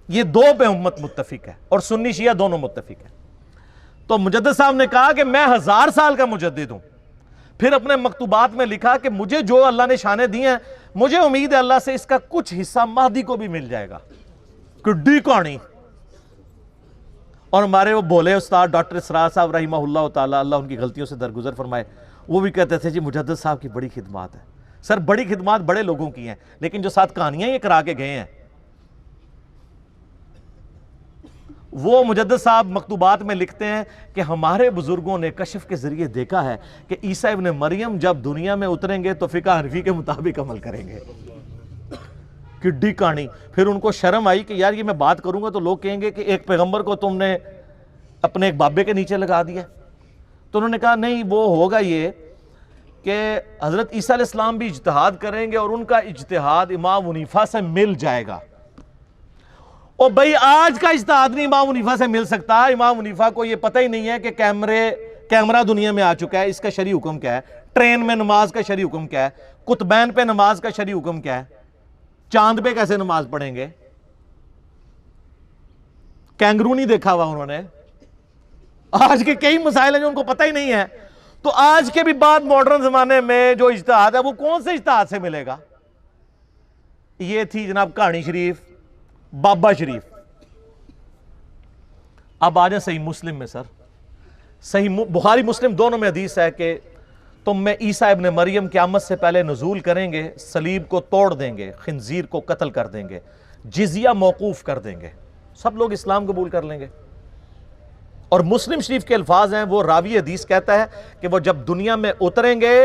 S1: یہ دو پہ امت متفق ہے اور سنی شیعہ دونوں متفق ہیں. تو مجدد صاحب نے کہا کہ میں 1000 سال کا مجدد ہوں. پھر اپنے مکتوبات میں لکھا کہ مجھے جو اللہ نے شانیں دی ہیں مجھے امید ہے اللہ سے اس کا کچھ حصہ مہدی کو بھی مل جائے گا. کڈی کہانی. اور ہمارے وہ بولے استاد ڈاکٹر اسرار صاحب رحمہ اللہ تعالیٰ، اللہ ان کی غلطیوں سے درگزر فرمائے، وہ بھی کہتے تھے جی مجدد صاحب کی بڑی خدمات ہے. سر بڑی خدمات بڑے لوگوں کی ہیں، لیکن جو ساتھ کہانیاں یہ کرا کے گئے ہیں، وہ مجدد صاحب مکتوبات میں لکھتے ہیں کہ ہمارے بزرگوں نے کشف کے ذریعے دیکھا ہے کہ عیسیٰ ابن مریم جب دنیا میں اتریں گے تو فقہ حنفی کے مطابق عمل کریں گے. کڈی کہانی. پھر ان کو شرم آئی کہ یار یہ میں بات کروں گا تو لوگ کہیں گے کہ ایک پیغمبر کو تم نے اپنے ایک بابے کے نیچے لگا دیا. تو انہوں نے کہا نہیں، وہ ہوگا یہ کہ حضرت عیسیٰ علیہ السلام بھی اجتہاد کریں گے اور ان کا اجتہاد امام حنیفہ سے مل جائے گا. اور بھئی آج کا اجتہاد نہیں امام حنیفہ سے مل سکتا. امام حنیفہ کو یہ پتہ ہی نہیں ہے کہ کیمرہ دنیا میں آ چکا ہے، اس کا شرعی حکم کیا ہے، ٹرین میں نماز کا شرعی حکم کیا ہے، قطبین پہ نماز کا شرعی حکم کیا ہے، چاند پہ کیسے نماز پڑھیں گے. کینگرو نہیں دیکھا ہوا انہوں نے. آج کے کئی مسائل ہیں جو ان کو پتہ ہی نہیں ہے. تو آج کے بھی بعد ماڈرن زمانے میں جو اجتہاد ہے وہ کون سے اجتہاد سے ملے گا. یہ تھی جناب کہانی شریف، بابا شریف. اب آ جائیں صحیح مسلم میں. سر صحیح بخاری مسلم دونوں میں حدیث ہے کہ تم میں عیسیٰ ابن مریم قیامت سے پہلے نزول کریں گے، صلیب کو توڑ دیں گے، خنزیر کو قتل کر دیں گے، جزیہ موقوف کر دیں گے، سب لوگ اسلام قبول کر لیں گے. اور مسلم شریف کے الفاظ ہیں، وہ راوی حدیث کہتا ہے کہ وہ جب دنیا میں اتریں گے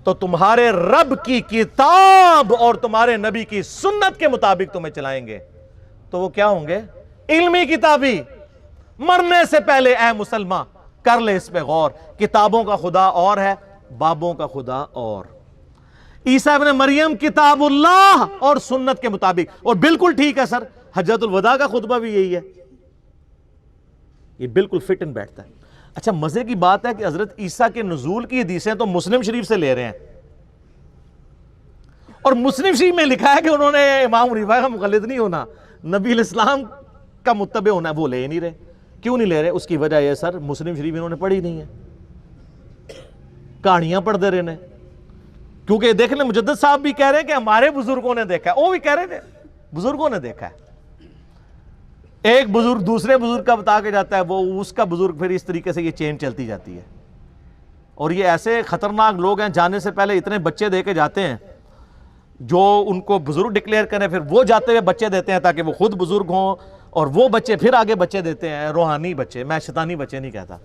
S1: تو تمہارے رب کی کتاب اور تمہارے نبی کی سنت کے مطابق تمہیں چلائیں گے. تو وہ کیا ہوں گے؟ علمی کتابی. مرنے سے پہلے اے مسلمان کر لے اس پہ غور. کتابوں کا خدا اور ہے، بابوں کا خدا اور. عیسیٰ ابن مریم کتاب اللہ اور سنت کے مطابق. اور بالکل ٹھیک ہے سر، حجۃ الوداع کا خطبہ بھی یہی ہے. یہ بالکل فٹ ان بیٹھتا ہے. اچھا مزے کی بات ہے کہ حضرت عیسیٰ کے نزول کی حدیثیں تو مسلم شریف سے لے رہے ہیں، اور مسلم شریف میں لکھا ہے کہ انہوں نے امام حنیفہ کا مقلد نہیں ہونا، نبی علیہ السلام کا متبع ہونا ہے. وہ لے نہیں رہے. کیوں نہیں لے رہے؟ اس کی وجہ یہ سر مسلم شریف انہوں نے پڑھی نہیں ہے، کہانیاں پڑھ دے رہے ہیں. کیونکہ دیکھ لیں مجدد صاحب بھی کہہ رہے ہیں کہ ہمارے بزرگوں نے دیکھا ہے، وہ بھی کہہ رہے تھے بزرگوں نے دیکھا ہے. ایک بزرگ دوسرے بزرگ کا بتا کے جاتا ہے، وہ اس کا بزرگ، پھر اس طریقے سے یہ چین چلتی جاتی ہے. اور یہ ایسے خطرناک لوگ ہیں، جانے سے پہلے اتنے بچے دے کے جاتے ہیں جو ان کو بزرگ ڈکلیئر کریں، پھر وہ جاتے ہوئے بچے دیتے ہیں تاکہ وہ خود بزرگ ہوں، اور وہ بچے پھر آگے بچے دیتے ہیں، روحانی بچے. میں شیطانی بچے نہیں کہتا،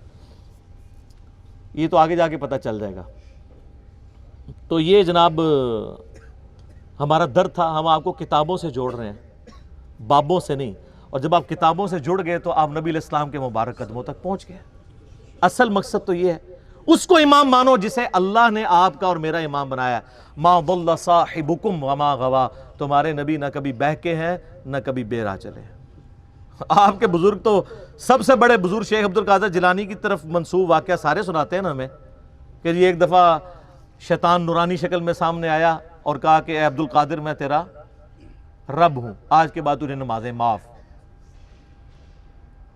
S1: یہ تو آگے جا کے پتہ چل جائے گا. تو یہ جناب ہمارا درد تھا. ہم آپ کو کتابوں سے جوڑ رہے ہیں، بابوں سے نہیں. اور جب آپ کتابوں سے جڑ گئے تو آپ نبی علیہ السلام کے مبارک قدموں تک پہنچ گئے. اصل مقصد تو یہ ہے، اس کو امام مانو جسے اللہ نے آپ کا اور میرا امام بنایا. ما ضل صاحبکم وما غوا. تمہارے نبی نہ کبھی بہکے ہیں نہ کبھی بے راہ چلے ہیں. آپ کے بزرگ تو سب سے بڑے بزرگ شیخ عبد القادر جیلانی کی طرف منسوب واقعہ سارے سناتے ہیں نا ہمیں، کہ یہ ایک دفعہ شیطان نورانی شکل میں سامنے آیا اور کہا کہ اے عبد القادر میں تیرا رب ہوں، آج کے بعد تجھے نمازیں معاف.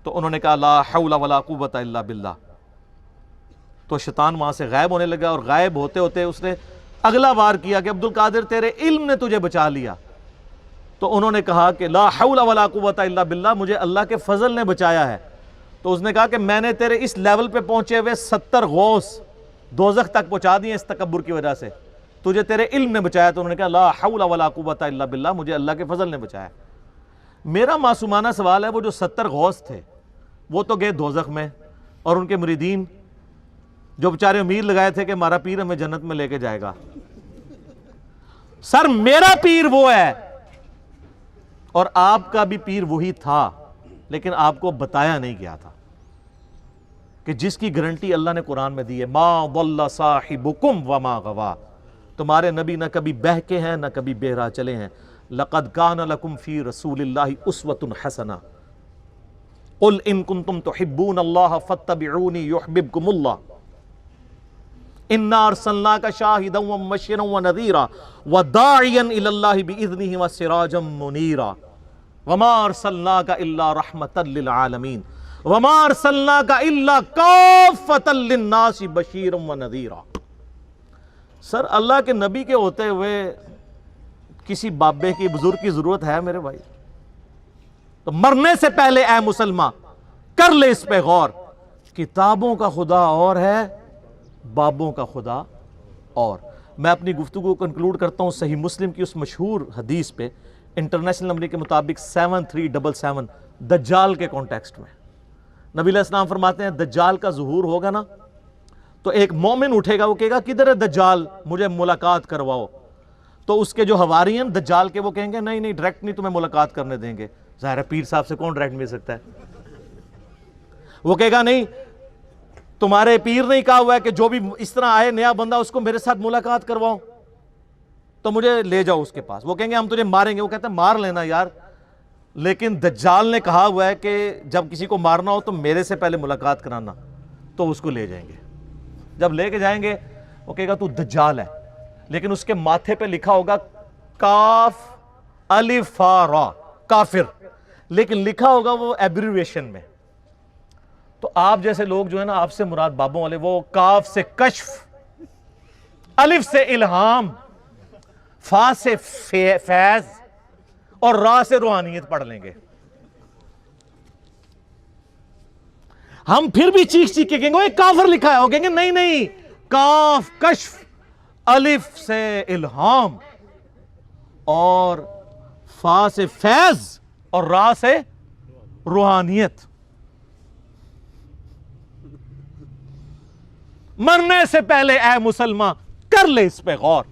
S1: تو انہوں نے کہا لا حول ولا قوت الا باللہ. تو شیطان وہاں سے غائب ہونے لگا، اور غائب ہوتے ہوتے اس نے اگلا وار کیا کہ عبد القادر تیرے علم نے تجھے بچا لیا. تو انہوں نے کہا کہ لا حول ولا قوت الا باللہ، مجھے اللہ کے فضل نے بچایا ہے. تو اس نے کہا کہ میں نے تیرے اس لیول پہ پہنچے ہوئے 70 غوث دوزخ تک پہنچا دیے اس تکبر کی وجہ سے، تجھے تیرے علم نے بچایا. تو انہوں نے کہا لا حول ولا قوت الا باللہ، مجھے اللہ کے فضل نے بچایا. میرا معصومانہ سوال ہے، وہ جو 70 غوث تھے وہ تو گئے دوزخ میں، اور ان کے مریدین جو بیچارے امید لگائے تھے کہ ہمارا پیر ہمیں جنت میں لے کے جائے گا. سر میرا پیر وہ ہے اور آپ کا بھی پیر وہی تھا، لیکن آپ کو بتایا نہیں گیا تھا کہ جس کی گارنٹی اللہ نے قرآن میں دی ہے، ما ضل صاحبکم وما غوا. تمہارے نبی نہ کبھی بہکے ہیں نہ کبھی بے راہ چلے ہیں. لقد کان لکم فی رسول اللہ اسوۃ حسنہ قل ان کنتم تحبون اللہ فاتبعونی یحببکم اللہ انا ارسلناک شاہدا ومبشرا ونذیرا وداعیا الی اللہ باذنہ وسراجا منیرا وما ارسلناک الا رحمتا للعالمین وما ارسلناک الا کافتا للناس بشیرا ونذیرا. سر اللہ کے نبی کے ہوتے ہوئے کسی بابے کی بزرگ کی ضرورت ہے میرے بھائی؟ تو مرنے سے پہلے اے مسلمان کر لے اس پہ غور. کتابوں کا خدا اور ہے، بابوں کا خدا اور. میں اپنی گفتگو کو کنکلوڈ کرتا ہوں صحیح مسلم کی اس مشہور حدیث پہ، انٹرنیشنل نمبر کے مطابق 7377 دجال کے کانٹیکسٹ میں. نبی علیہ السلام فرماتے ہیں دجال کا ظہور ہوگا نا تو ایک مومن اٹھے گا، وہ کہے گا کدھر ہے دجال، مجھے ملاقات کرواؤ. تو اس کے جو حواری ہیں دجال کے، وہ کہیں گے نہیں ڈائریکٹ نہیں تمہیں ملاقات کرنے دیں گے. ظاہر ہے پیر صاحب سے کون ڈائریکٹ مل سکتا ہے؟ وہ کہے گا نہیں، تمہارے پیر نے کہا ہوا ہے کہ جو بھی اس طرح آئے نیا بندہ اس کو میرے ساتھ ملاقات کرواؤ تو مجھے لے جاؤ اس کے پاس. وہ کہیں گے ہم تجھے ماریں گے. وہ کہتے ہیں مار لینا یار، لیکن دجال نے کہا ہوا ہے کہ جب کسی کو مارنا ہو تو میرے سے پہلے ملاقات کرانا. تو اس کو لے جائیں گے. جب لے کے جائیں گے وہ کہے گا تو دجال ہے، لیکن اس کے ماتھے پہ لکھا ہوگا کاف الف را، کافر، لیکن لکھا ہوگا وہ ایبریویشن میں. تو آپ جیسے لوگ جو ہے نا، آپ سے مراد بابوں والے، وہ کاف سے کشف، الف سے الہام، فا سے فیض اور را سے روحانیت پڑھ لیں گے. ہم پھر بھی چیخ چیخ کے کہیں گے ایک کافر لکھا ہے. وہ کہیں گے نہیں کاف کشف، الف سے الہام اور فا سے فیض اور را سے روحانیت. مرنے سے پہلے اے مسلمان کر لے اس پہ غور.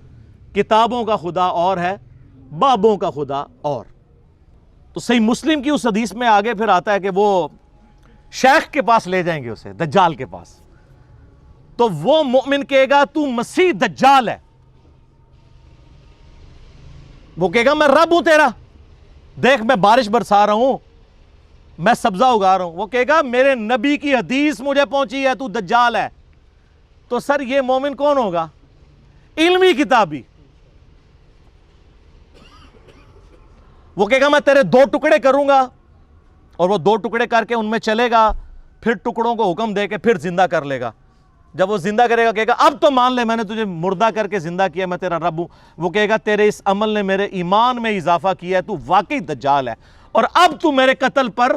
S1: کتابوں کا خدا اور ہے، بابوں کا خدا اور. تو صحیح مسلم کی اس حدیث میں آگے پھر آتا ہے کہ وہ شیخ کے پاس لے جائیں گے اسے، دجال کے پاس. تو وہ مومن کہے گا تو مسیح دجال ہے. وہ کہے گا میں رب ہوں تیرا، دیکھ میں بارش برسا رہا ہوں، میں سبزہ اگا رہا ہوں. وہ کہے گا میرے نبی کی حدیث مجھے پہنچی ہے تو دجال ہے. تو سر یہ مومن کون ہوگا؟ علمی کتابی. وہ کہے گا میں تیرے 2 ٹکڑے کروں گا، اور وہ 2 ٹکڑے کر کے ان میں چلے گا، پھر ٹکڑوں کو حکم دے کے پھر زندہ کر لے گا. جب وہ زندہ کرے گا کہے گا اب تو مان لے میں نے تجھے مردہ کر کے زندہ کیا، میں تیرا رب ہوں. وہ کہے گا تیرے اس عمل نے میرے ایمان میں اضافہ کیا ہے، تو واقعی دجال ہے، اور اب تو میرے قتل پر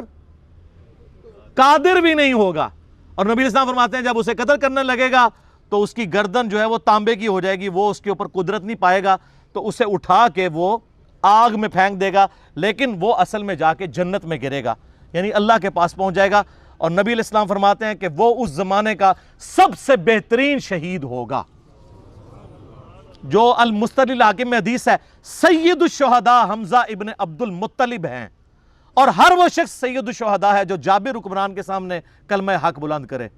S1: قادر بھی نہیں ہوگا. اور نبی علیہ السلام فرماتے ہیں جب اسے قتل کرنے لگے گا تو اس کی گردن جو ہے وہ تانبے کی ہو جائے گی، وہ اس کے اوپر قدرت نہیں پائے گا، تو اسے اٹھا کے وہ آگ میں پھینک دے گا، لیکن وہ اصل میں جا کے جنت میں گرے گا، یعنی اللہ کے پاس پہنچ جائے گا. اور نبی علیہ السلام فرماتے ہیں کہ وہ اس زمانے کا سب سے بہترین شہید ہوگا. جو المستدرک الحاکم میں حدیث ہے سید الشہداء حمزہ ابن عبد المطلب ہیں، اور ہر وہ شخص سید الشہداء ہے جو جابر حکمران کے سامنے کلمہ حق بلند کرے.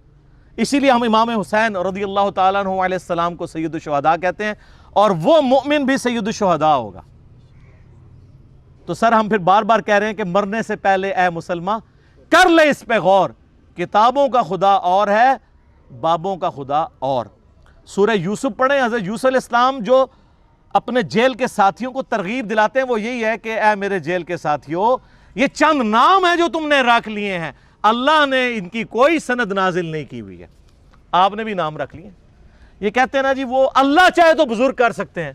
S1: اسی لیے ہم امام حسین رضی اللہ تعالیٰ عنہ علیہ السلام کو سید الشہداء کہتے ہیں، اور وہ مؤمن بھی سید الشہداء ہوگا. تو سر ہم پھر بار بار کہہ رہے ہیں کہ مرنے سے پہلے اے مسلمان کر لے اس پہ غور. کتابوں کا خدا اور ہے، بابوں کا خدا اور. سورہ یوسف پڑھیں. حضرت یوسف علیہ السلام جو اپنے جیل کے ساتھیوں کو ترغیب دلاتے ہیں وہ یہی ہے کہ اے میرے جیل کے ساتھیوں، یہ چند نام ہیں جو تم نے رکھ لیے ہیں، اللہ نے ان کی کوئی سند نازل نہیں کی ہوئی ہے، آپ نے بھی نام رکھ لیے. یہ کہتے ہیں نا جی وہ اللہ چاہے تو بزرگ کر سکتے ہیں.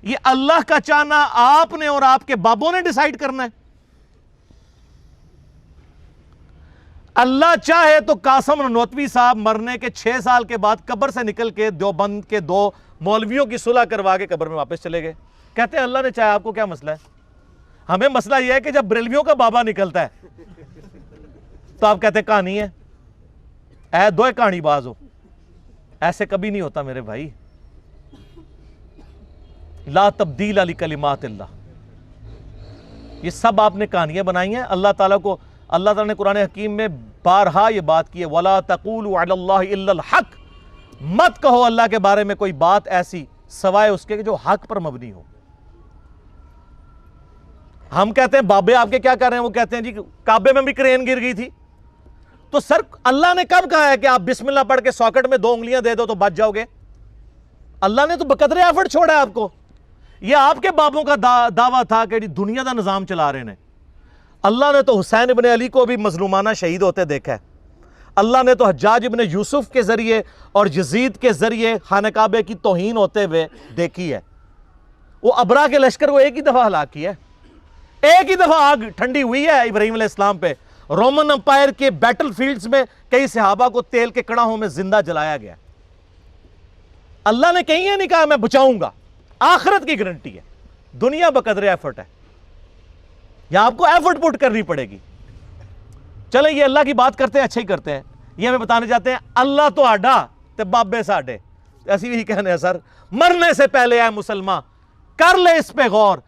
S1: یہ اللہ کا چاہنا آپ نے اور آپ کے بابوں نے ڈیسائیڈ کرنا ہے. اللہ چاہے تو قاسم نانوتوی صاحب مرنے کے 6 سال کے بعد قبر سے نکل کے دیوبند کے 2 مولویوں کی صلح کروا کے قبر میں واپس چلے گئے. کہتے ہیں اللہ نے چاہے. آپ کو کیا مسئلہ ہے؟ ہمیں مسئلہ یہ ہے کہ جب بریلویوں کا بابا نکلتا ہے تو آپ کہتے ہیں کہانی ہے، اے دو کہانی باز ہو. ایسے کبھی نہیں ہوتا میرے بھائی. لا تبدیل لکلمات اللہ. یہ سب آپ نے کہانیاں بنائی ہیں. اللہ تعالیٰ نے قرآن حکیم میں بارہا یہ بات کی ہے، وَلَا تَقُولُوا عَلَى اللَّهِ إِلَّا الْحَقِّ. مت کہو اللہ کے بارے میں کوئی بات ایسی سوائے اس کے جو حق پر مبنی ہو. ہم کہتے ہیں بابے آپ کے کیا کر رہے ہیں، وہ کہتے ہیں جی کعبے میں بھی کرین گر گئی تھی. تو سر اللہ نے کب کہا ہے کہ آپ بسم اللہ پڑھ کے ساکٹ میں 2 انگلیاں دے دو تو بچ جاؤ گے؟ اللہ نے تو بقدر ایفرٹ چھوڑا ہے آپ کو. یہ آپ کے بابوں کا دعویٰ تھا کہ جی دنیا دا نظام چلا رہے ہیں. اللہ نے تو حسین ابن علی کو بھی مظلومانہ شہید ہوتے دیکھا ہے. اللہ نے تو حجاج ابن یوسف کے ذریعے اور یزید کے ذریعے خانہ کعبے کی توہین ہوتے ہوئے دیکھی ہے. وہ ابرا کے لشکر کو ایک ہی دفعہ ہلاک کیا ہے. ایک ہی دفعہ آگ ٹھنڈی ہوئی ہے ابراہیم علیہ السلام پہ. رومن امپائر کے بیٹل فیلڈز میں کئی صحابہ کو تیل کے کڑاہوں میں زندہ جلایا گیا. اللہ نے کہیں یہ نہیں کہا میں بچاؤں گا. آخرت کی گارنٹی ہے. دنیا بقدر ایفرٹ ہے. یا آپ کو ایفرٹ پٹ کرنی پڑے گی. چلیں یہ اللہ کی بات کرتے ہیں، اچھا ہی کرتے ہیں. یہ ہمیں بتانے جاتے ہیں اللہ تو آڈا تے بابے ساڈے. ایسی بھی کہنے ہیں سر مرنے سے پہلے اے مسلمان کر لے اس پہ غور.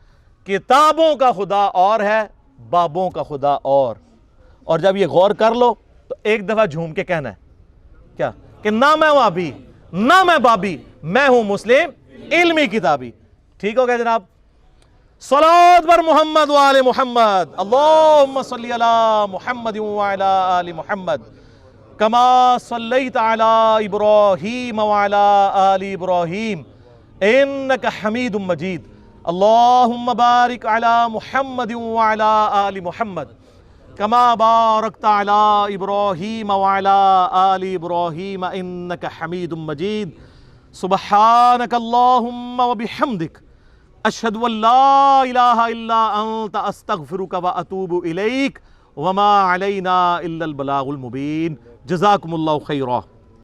S1: کتابوں کا خدا اور ہے، بابوں کا خدا اور جب یہ غور کر لو تو ایک دفعہ جھوم کے کہنا ہے کیا کہ نہ میں وہابی نہ میں بابی، میں ہوں مسلم علمی کتابی. ٹھیک ہو گیا جناب؟ صلوات بر محمد وآل محمد. اللہم صلی علی محمد وعلی آل محمد کما صلیت علی ابراہیم وعلی آل ابراہیم انک حمید مجید. اللہم بارک علی محمد وعلی آل محمد کما بارکت علی ابراہیم وعلی آل ابراہیم انک حمید مجید. سبحانک اللہم وبحمدک اشہد ان لا الہ الا انت استغفرک واتوب الیک وما علینا الا البلاغ المبین. جزاکم اللہ خیرا.